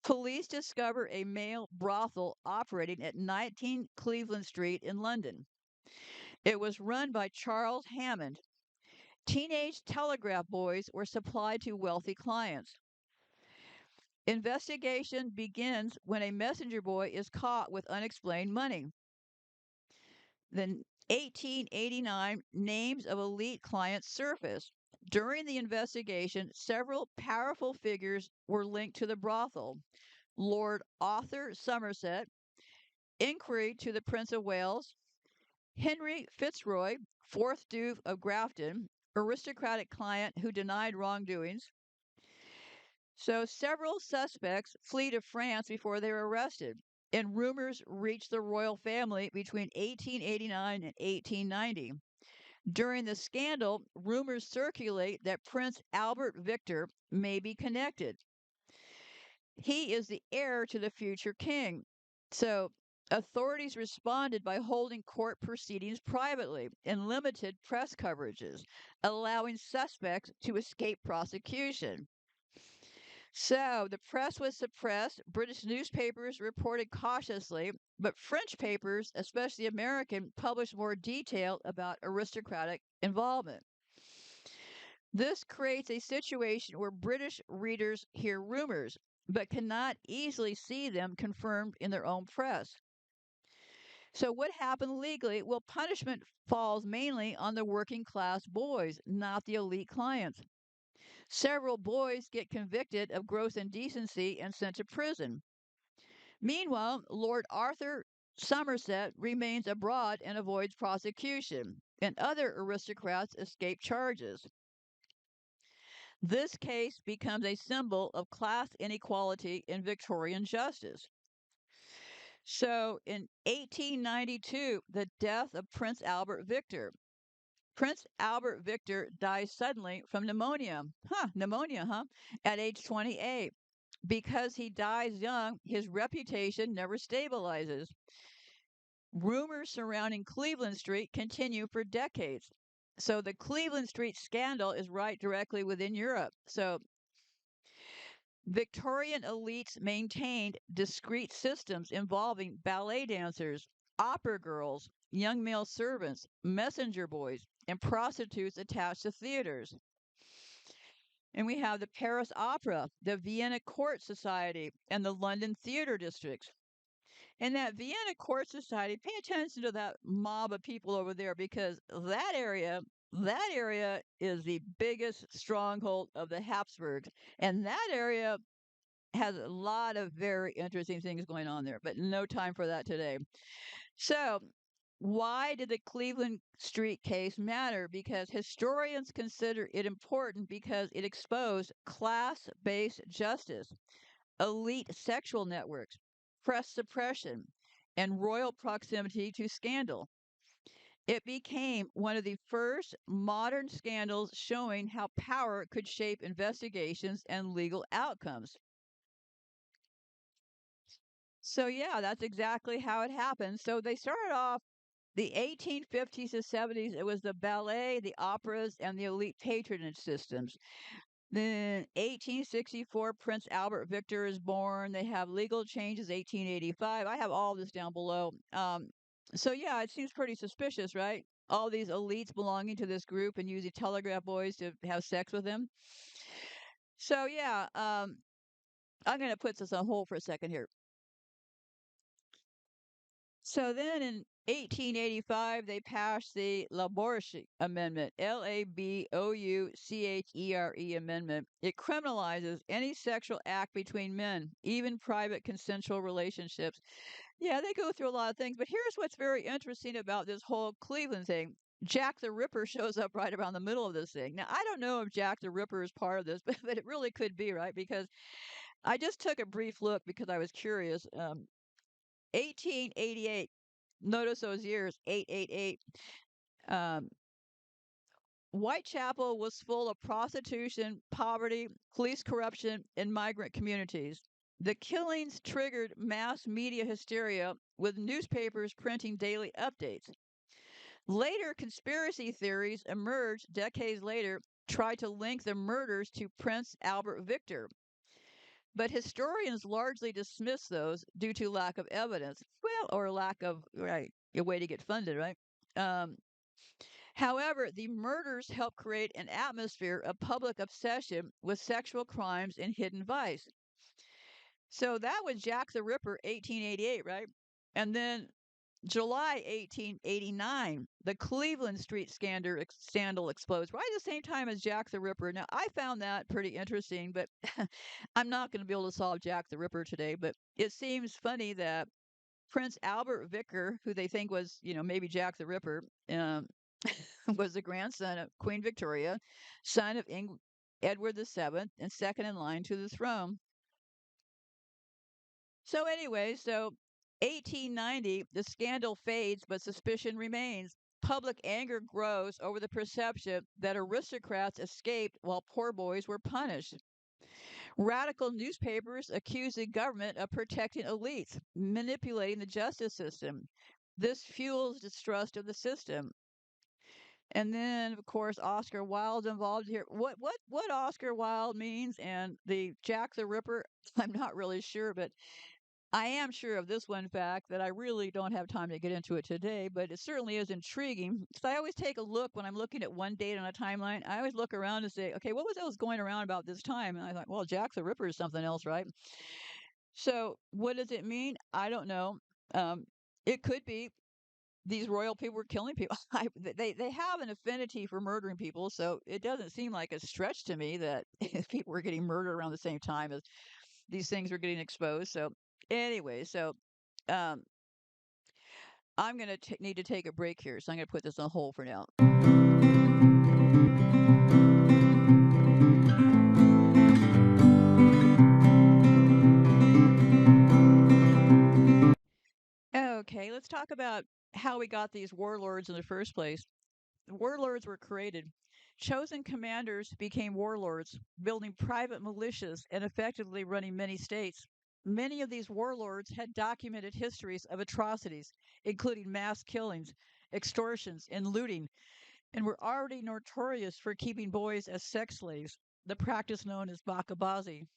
Police discover a male brothel operating at 19 Cleveland Street in London. It was run by Charles Hammond. Teenage telegraph boys were supplied to wealthy clients. Investigation begins when a messenger boy is caught with unexplained money. Then 1889, names of elite clients surfaced. During the investigation, several powerful figures were linked to the brothel. Lord Arthur Somerset, inquiry to the Prince of Wales, Henry Fitzroy, 4th Duke of Grafton, aristocratic client who denied wrongdoings. So several suspects flee to France before they were arrested, and rumors reached the royal family between 1889 and 1890. During the scandal, rumors circulate that Prince Albert Victor may be connected. He is the heir to the future king. So, authorities responded by holding court proceedings privately and limited press coverages, allowing suspects to escape prosecution. So, the press was suppressed. British newspapers reported cautiously, but French papers, especially American, published more detail about aristocratic involvement. This creates a situation where British readers hear rumors, but cannot easily see them confirmed in their own press. So, what happened legally? Well, punishment falls mainly on the working class boys, not the elite clients. Several boys get convicted of gross indecency and sent to prison. Meanwhile, Lord Arthur Somerset remains abroad and avoids prosecution, and other aristocrats escape charges. This case becomes a symbol of class inequality in Victorian justice. So in 1892, the death of Prince Albert Victor. Prince Albert Victor dies suddenly from pneumonia. Pneumonia, huh? At age 28. Because he dies young, his reputation never stabilizes. Rumors surrounding Cleveland Street continue for decades. So the Cleveland Street scandal is right directly within Europe. So Victorian elites maintained discreet systems involving ballet dancers, opera girls, young male servants, messenger boys, and prostitutes attached to theaters. And we have the Paris Opera, the Vienna Court Society, and the London Theater Districts. And that Vienna Court Society, pay attention to that mob of people over there because that area is the biggest stronghold of the Habsburgs. And that area has a lot of very interesting things going on there, but no time for that today. So, why did the Cleveland Street case matter? Because historians consider it important because it exposed class based justice, elite sexual networks, press suppression, and royal proximity to scandal. It became one of the first modern scandals showing how power could shape investigations and legal outcomes. So, yeah, that's exactly how it happened. So, they started off the 1850s to 70s. It was the ballet, the operas, and the elite patronage systems. Then 1864, Prince Albert Victor is born. They have legal changes, 1885. I have all this down below. So, yeah, it seems pretty suspicious, right? All these elites belonging to this group and using telegraph boys to have sex with them. So, yeah, I'm going to put this on hold for a second here. So then in 1885, they passed the Labouchere Amendment, Labouchere Amendment. It criminalizes any sexual act between men, even private consensual relationships. Yeah, they go through a lot of things, but here's what's very interesting about this whole Cleveland thing. Jack the Ripper shows up right around the middle of this thing. Now, I don't know if Jack the Ripper is part of this, but it really could be, right? Because I just took a brief look because I was curious. 1888. Notice those years, 888. Um, Whitechapel was full of prostitution, poverty, police corruption, and migrant communities. The killings triggered mass media hysteria, with newspapers printing daily updates. Later, conspiracy theories emerged decades later, tried to link the murders to Prince Albert Victor. But historians largely dismiss those due to lack of evidence. Well, or lack of, right, a way to get funded, right? Um, However, the murders helped create an atmosphere of public obsession with sexual crimes and hidden vice. So that was Jack the Ripper, 1888, right? And then July 1889, the Cleveland Street scandal explodes right at the same time as Jack the Ripper. Now, I found that pretty interesting, but I'm not going to be able to solve Jack the Ripper today. But it seems funny that Prince Albert Vicker, who they think was, maybe Jack the Ripper, was the grandson of Queen Victoria, son of Edward VII, and second in line to the throne. So anyway, 1890, the scandal fades, but suspicion remains. Public anger grows over the perception that aristocrats escaped while poor boys were punished. Radical newspapers accuse the government of protecting elites, manipulating the justice system. This fuels distrust of the system. And then, of course, Oscar Wilde's involved here. What Oscar Wilde means and the Jack the Ripper, I'm not really sure, but I am sure of this one fact that I really don't have time to get into it today, but it certainly is intriguing. So I always take a look when I'm looking at one date on a timeline. I always look around and say, okay, what was going around about this time? And I thought, well, Jack the Ripper is something else, right? So what does it mean? I don't know. Um, it could be these royal people were killing people. They have an affinity for murdering people, so it doesn't seem like a stretch to me that people were getting murdered around the same time as these things were getting exposed. So anyway, um, I'm going to need to take a break here, so I'm going to put this on hold for now. Okay, let's talk about how we got these warlords in the first place. The warlords were created. Chosen commanders became warlords, building private militias and effectively running many states. Many of these warlords had documented histories of atrocities, including mass killings, extortions, and looting, and were already notorious for keeping boys as sex slaves, the practice known as Bacha Bazi.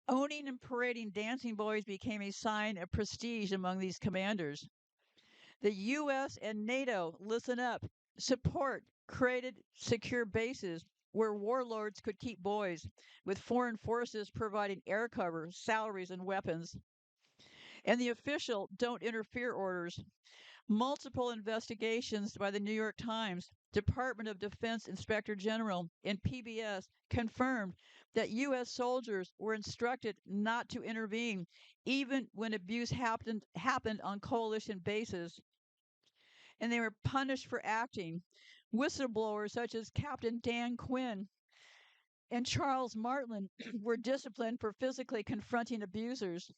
Owning and parading dancing boys became a sign of prestige among these commanders. The U.S. and NATO, listen up, support created secure bases where warlords could keep boys, with foreign forces providing air cover, salaries, and weapons. And the official don't interfere orders. Multiple investigations by the New York Times, Department of Defense Inspector General, and PBS confirmed that U.S. soldiers were instructed not to intervene, even when abuse happened on coalition bases. And they were punished for acting. Whistleblowers such as Captain Dan Quinn and Charles Martland were disciplined for physically confronting abusers.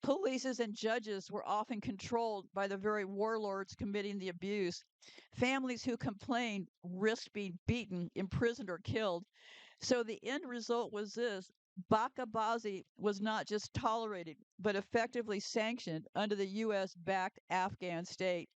Polices and judges were often controlled by the very warlords committing the abuse. Families who complained risked being beaten, imprisoned, or killed. So the end result was this: Bacha Bazi was not just tolerated, but effectively sanctioned under the U.S. backed Afghan state.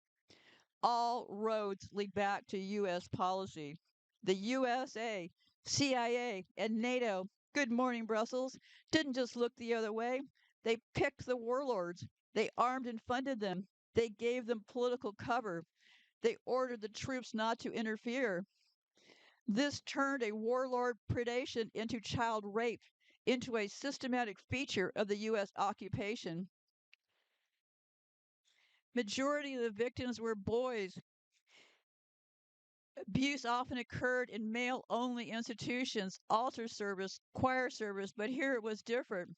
All roads lead back to U.S. policy. The USA, CIA, and NATO, good morning, Brussels, didn't just look the other way. They picked the warlords. They armed and funded them. They gave them political cover. They ordered the troops not to interfere. This turned a warlord predation into child rape, into a systematic feature of the U.S. occupation. Majority of the victims were boys. Abuse often occurred in male only institutions, altar service, choir service, but here it was different.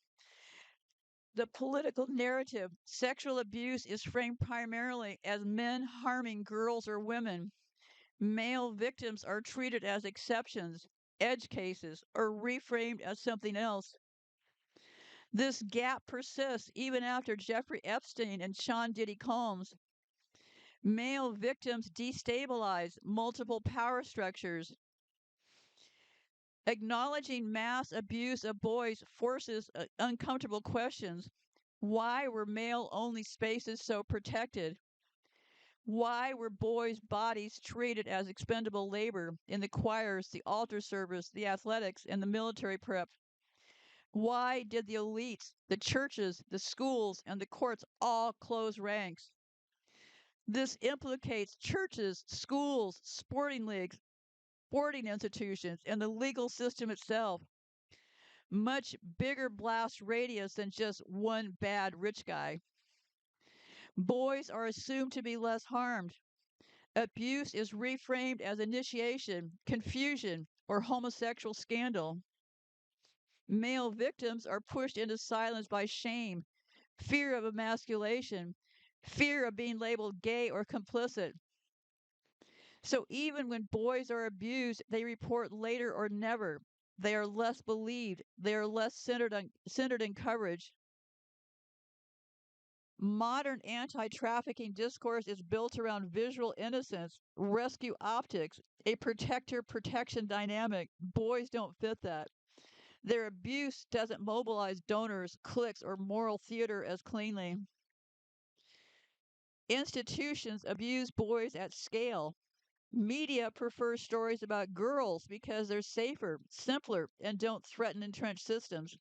The political narrative: sexual abuse is framed primarily as men harming girls or women. Male victims are treated as exceptions, edge cases, or reframed as something else. This gap persists even after Jeffrey Epstein and Sean Diddy Combs. Male victims destabilize multiple power structures. Acknowledging mass abuse of boys forces uncomfortable questions. Why were male only spaces so protected? Why were boys' bodies treated as expendable labor in the choirs, the altar service, the athletics, and the military prep? Why did the elites, the churches, the schools, and the courts all close ranks? This implicates churches, schools, sporting leagues, sporting institutions, and the legal system itself. Much bigger blast radius than just one bad rich guy. Boys are assumed to be less harmed. Abuse is reframed as initiation, confusion, or homosexual scandal. Male victims are pushed into silence by shame, fear of emasculation, fear of being labeled gay or complicit. So even when boys are abused, they report later or never. They are less believed. They are less centered in coverage. Modern anti trafficking discourse is built around visual innocence, rescue optics, a protector protection dynamic. Boys don't fit that. Their abuse doesn't mobilize donors, clicks, or moral theater as cleanly. Institutions abuse boys at scale. Media prefers stories about girls because they're safer, simpler, and don't threaten entrenched systems.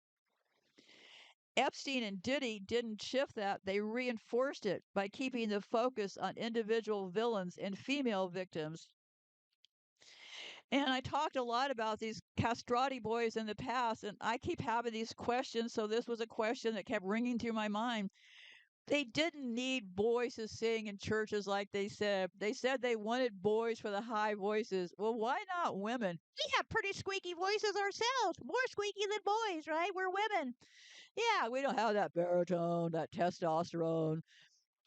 Epstein and Diddy didn't shift that, they reinforced it by keeping the focus on individual villains and female victims. And I talked a lot about these castrati boys in the past, and I keep having these questions. So this was a question that kept ringing through my mind. They didn't need boys to sing in churches like they said. They said they wanted boys for the high voices. Well, why not women? We have pretty squeaky voices ourselves, more squeaky than boys, right? We're women. Yeah, we don't have that baritone, that testosterone.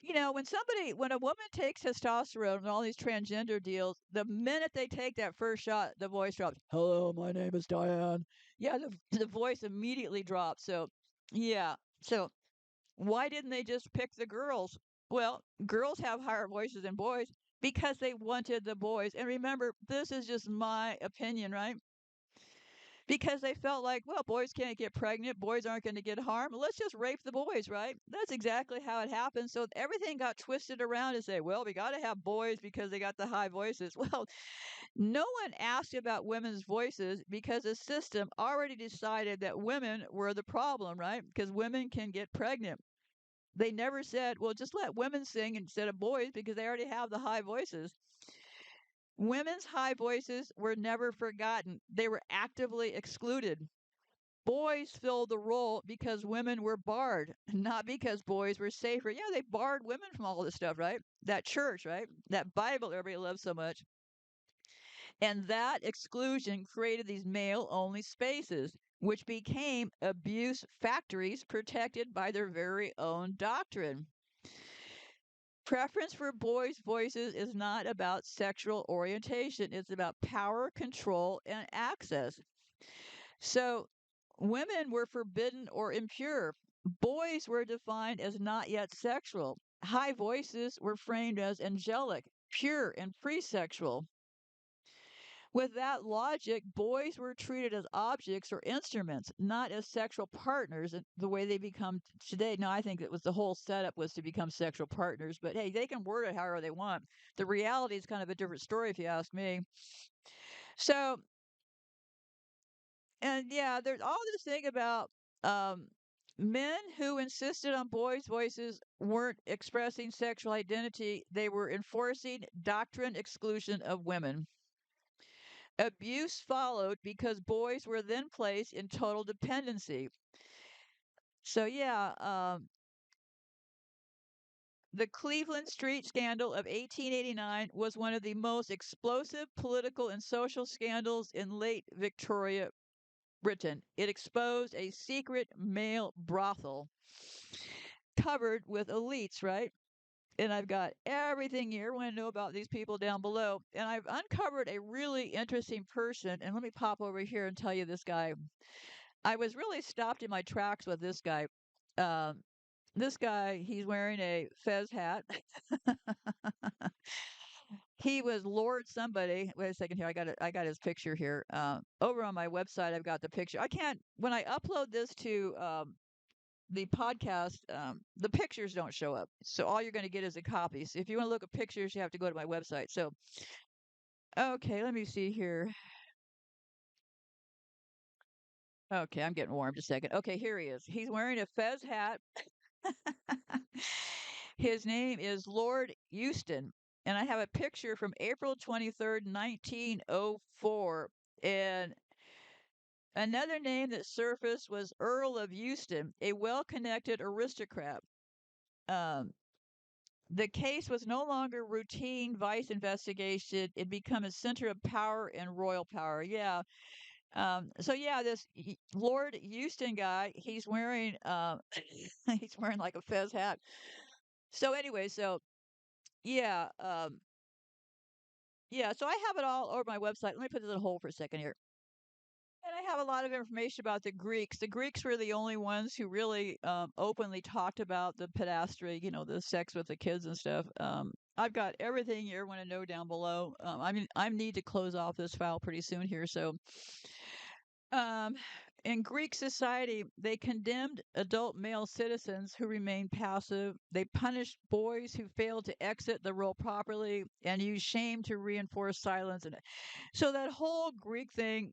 When a woman takes testosterone and all these transgender deals, the minute they take that first shot, the voice drops. Hello, my name is Diane. Yeah, the voice immediately drops. So, yeah. So, why didn't they just pick the girls? Well, girls have higher voices than boys because they wanted the boys. And remember, this is just my opinion, right? Because they felt like, well, boys can't get pregnant, boys aren't going to get harmed. Let's just rape the boys, right? That's exactly how it happened. So everything got twisted around to say, well, we got to have boys because they got the high voices. Well, no one asked about women's voices because the system already decided that women were the problem, right? Because women can get pregnant. They never said, well, just let women sing instead of boys because they already have the high voices. Women's high voices were never forgotten, they were actively excluded. Boys filled the role because women were barred, not because boys were safer. Yeah, they barred women from all this stuff, right? That church, right? That Bible everybody loves so much. And that exclusion created these male only spaces, which became abuse factories protected by their very own doctrine. Preference for boys' voices is not about sexual orientation, it's about power, control, and access. So, women were forbidden or impure. Boys were defined as not yet sexual. High voices were framed as angelic, pure, and pre sexual. With that logic, boys were treated as objects or instruments, not as sexual partners the way they become today. Now, I think it was the whole setup was to become sexual partners, but hey, they can word it however they want. The reality is kind of a different story, if you ask me. So, and yeah, there's all this thing about um, men who insisted on boys' voices weren't expressing sexual identity, they were enforcing doctrine exclusion of women. Abuse followed because boys were then placed in total dependency. So, yeah, the Cleveland Street scandal of 1889 was one of the most explosive political and social scandals in late Victoria Britain. It exposed a secret male brothel covered with elites, right? And I've got everything you want to know about these people down below. And I've uncovered a really interesting person. And let me pop over here and tell you this guy. I was really stopped in my tracks with this guy. Um, this guy, he's wearing a fez hat. He was Lord somebody. Wait a second here. I got his picture here. Over on my website, I've got the picture. I can't when I upload this to the podcast, the pictures don't show up. So all you're going to get is a copy. So if you want to look at pictures, you have to go to my website. So okay, let me see here. Okay, I'm getting warm. Just a second. Okay, here he is. He's wearing a fez hat. His name is Lord Euston, and I have a picture from April 23rd, 1904. And another name that surfaced was Earl of Euston, a well connected aristocrat. Um, the case was no longer routine vice investigation. It became a center of power and royal power. Yeah. So yeah, this Lord Euston guy, he's wearing he's wearing like a fez hat. So anyway, so yeah, yeah, so I have it all over my website. Let me put this in hold for a second here. And I have a lot of information about the Greeks. The Greeks were the only ones who really openly talked about the pedastry, the sex with the kids and stuff. I've got everything you ever want to know down below. I need to close off this file pretty soon here. So, um, in Greek society, they condemned adult male citizens who remained passive. They punished boys who failed to exit the role properly and used shame to reinforce silence. And so that whole Greek thing,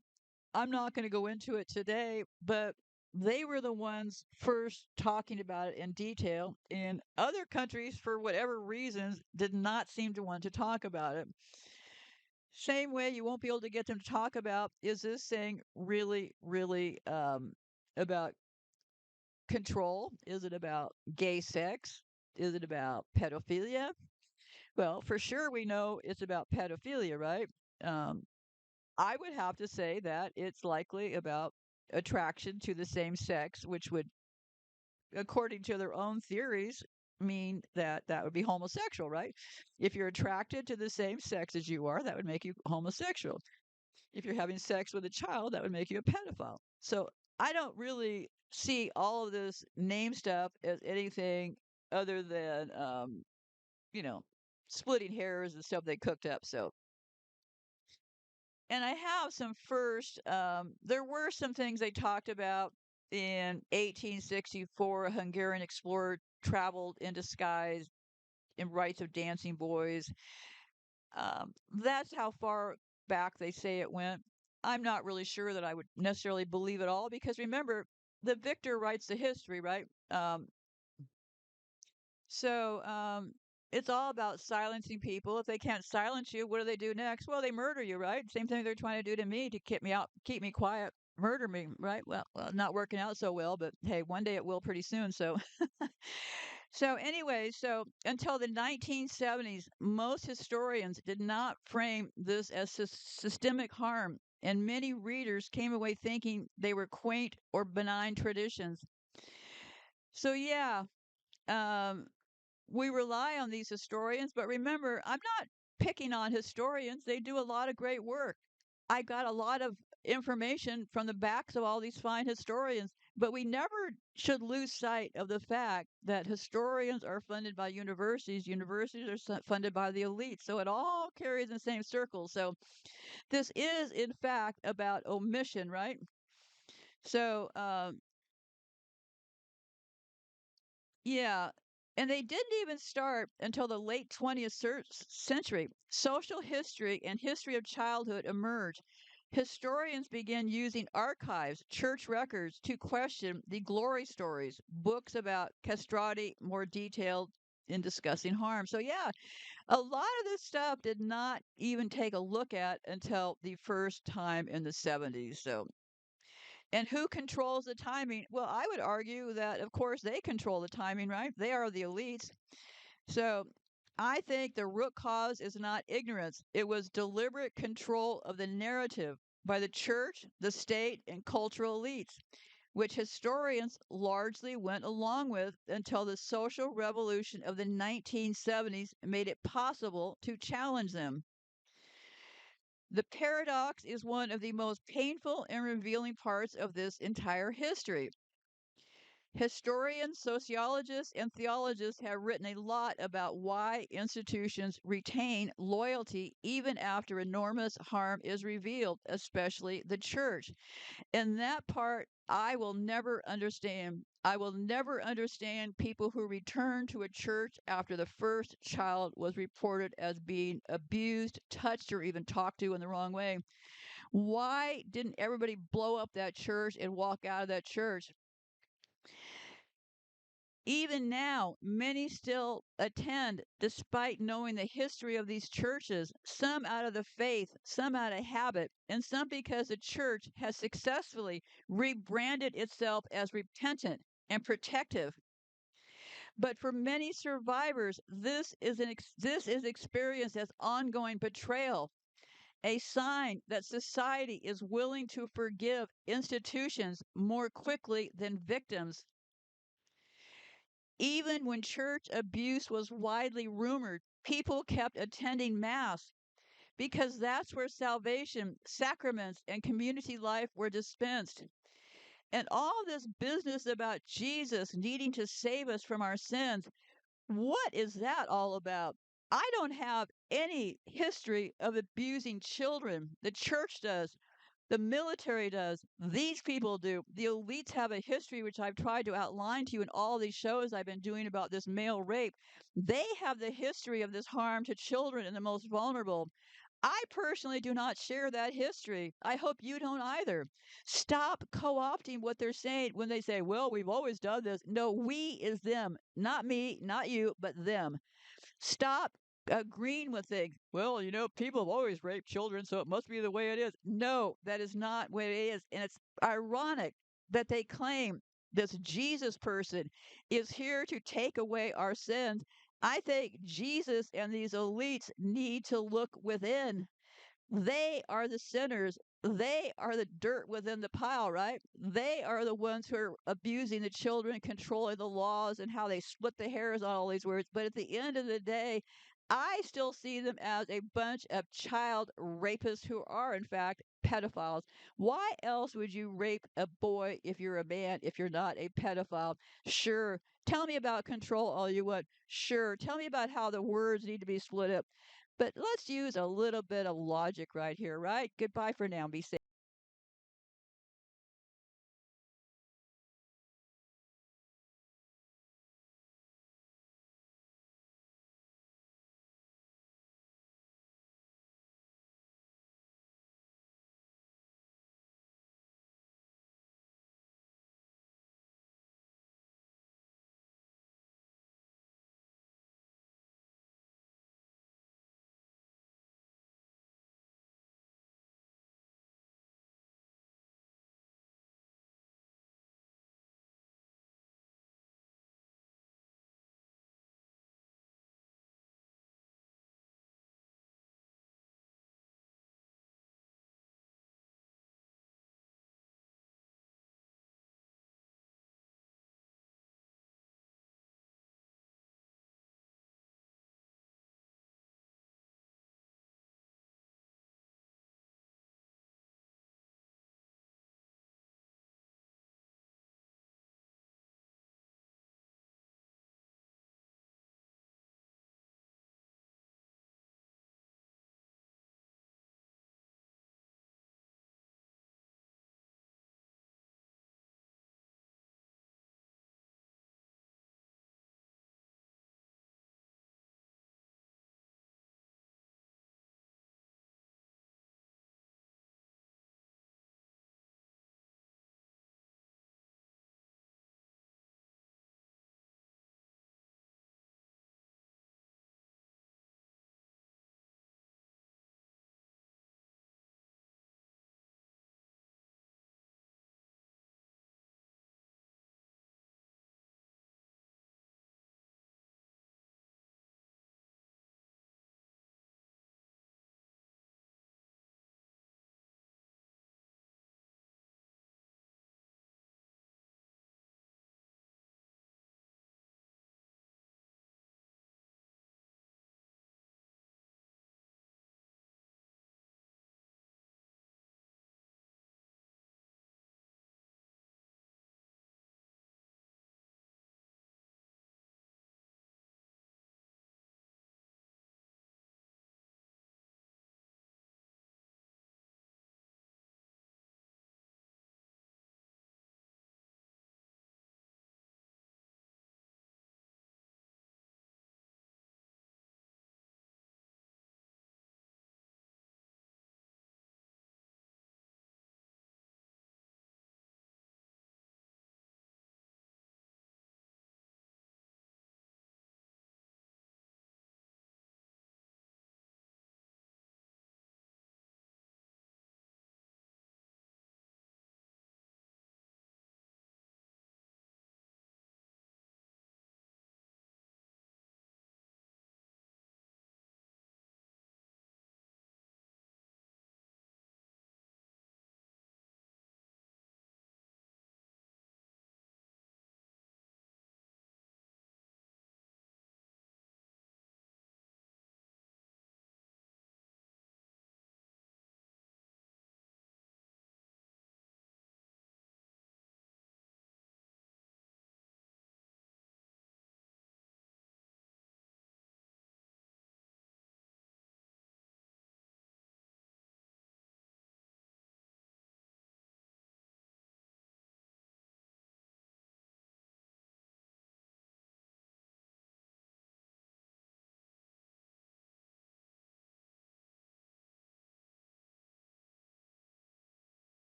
I'm not going to go into it today, but they were the ones first talking about it in detail. And other countries, for whatever reasons, did not seem to want to talk about it. Same way you won't be able to get them to talk about, is this thing really, really about control? Is it about gay sex? Is it about pedophilia? Well, for sure we know it's about pedophilia, right? Um, I would have to say that it's likely about attraction to the same sex, which would, according to their own theories, mean that that would be homosexual, right? If you're attracted to the same sex as you are, that would make you homosexual. If you're having sex with a child, that would make you a pedophile. So I don't really see all of this name stuff as anything other than, you know, splitting hairs and stuff they cooked up. So, and I have some first, there were some things they talked about in 1864. A Hungarian explorer traveled in disguise in rites of dancing boys. That's how far back they say it went. I'm not really sure that I would necessarily believe it all because remember, the victor writes the history, right? So it's all about silencing people. If they can't silence you, what do they do next? Well, they murder you, right? Same thing they're trying to do to me to keep me out, keep me quiet, murder me, right? Well, not working out so well, but hey, one day it will pretty soon. So so anyway, so until the 1970s, most historians did not frame this as systemic harm, and many readers came away thinking they were quaint or benign traditions. So yeah, um, we rely on these historians, but remember, I'm not picking on historians. They do a lot of great work. I got a lot of information from the backs of all these fine historians, but we never should lose sight of the fact that historians are funded by universities. Universities are funded by the elite. So it all carries in the same circle. So this is, in fact, about omission, right? So, yeah. And they didn't even start until the late 20th century. Social history and history of childhood emerged. Historians began using archives, church records, to question the glory stories, books about castrati, more detailed in discussing harm. So, yeah, a lot of this stuff did not even take a look at until the first time in the 70s. So, and who controls the timing? Well, I would argue that, of course, they control the timing, right? They are the elites. So I think the root cause is not ignorance, it was deliberate control of the narrative by the church, the state, and cultural elites, which historians largely went along with until the social revolution of the 1970s made it possible to challenge them. The paradox is one of the most painful and revealing parts of this entire history. Historians, sociologists, and theologians have written a lot about why institutions retain loyalty even after enormous harm is revealed, especially the church. And that part I will never understand. I will never understand people who return to a church after the first child was reported as being abused, touched, or even talked to in the wrong way. Why didn't everybody blow up that church and walk out of that church? Even now, many still attend despite knowing the history of these churches, some out of the faith, some out of habit, and some because the church has successfully rebranded itself as repentant and protective. But for many survivors, this is experienced as ongoing betrayal, a sign that society is willing to forgive institutions more quickly than victims. Even when church abuse was widely rumored, people kept attending Mass because that's where salvation, sacraments, and community life were dispensed. And all this business about Jesus needing to save us from our sins, what is that all about? I don't have any history of abusing children. The church does. The military does. These people do. The elites have a history, which I've tried to outline to you in all these shows I've been doing about this male rape. They have the history of this harm to children and the most vulnerable. I personally do not share that history. I hope you don't either. Stop co opting what they're saying when they say, well, we've always done this. No, we is them. Not me, not you, but them. Stop agreeing with things. Well, people have always raped children, so it must be the way it is. No, that is not what it is. And it's ironic that they claim this Jesus person is here to take away our sins. I think Jesus and these elites need to look within. They are the sinners. They are the dirt within the pile, right? They are the ones who are abusing the children, controlling the laws, and how they split the hairs on all these words. But at the end of the day, I still see them as a bunch of child rapists who are, in fact, pedophiles. Why else would you rape a boy if you're a man, if you're not a pedophile? Sure. Tell me about control all you want. Sure. Tell me about how the words need to be split up. But let's use a little bit of logic right here, right? Goodbye for now. Be safe.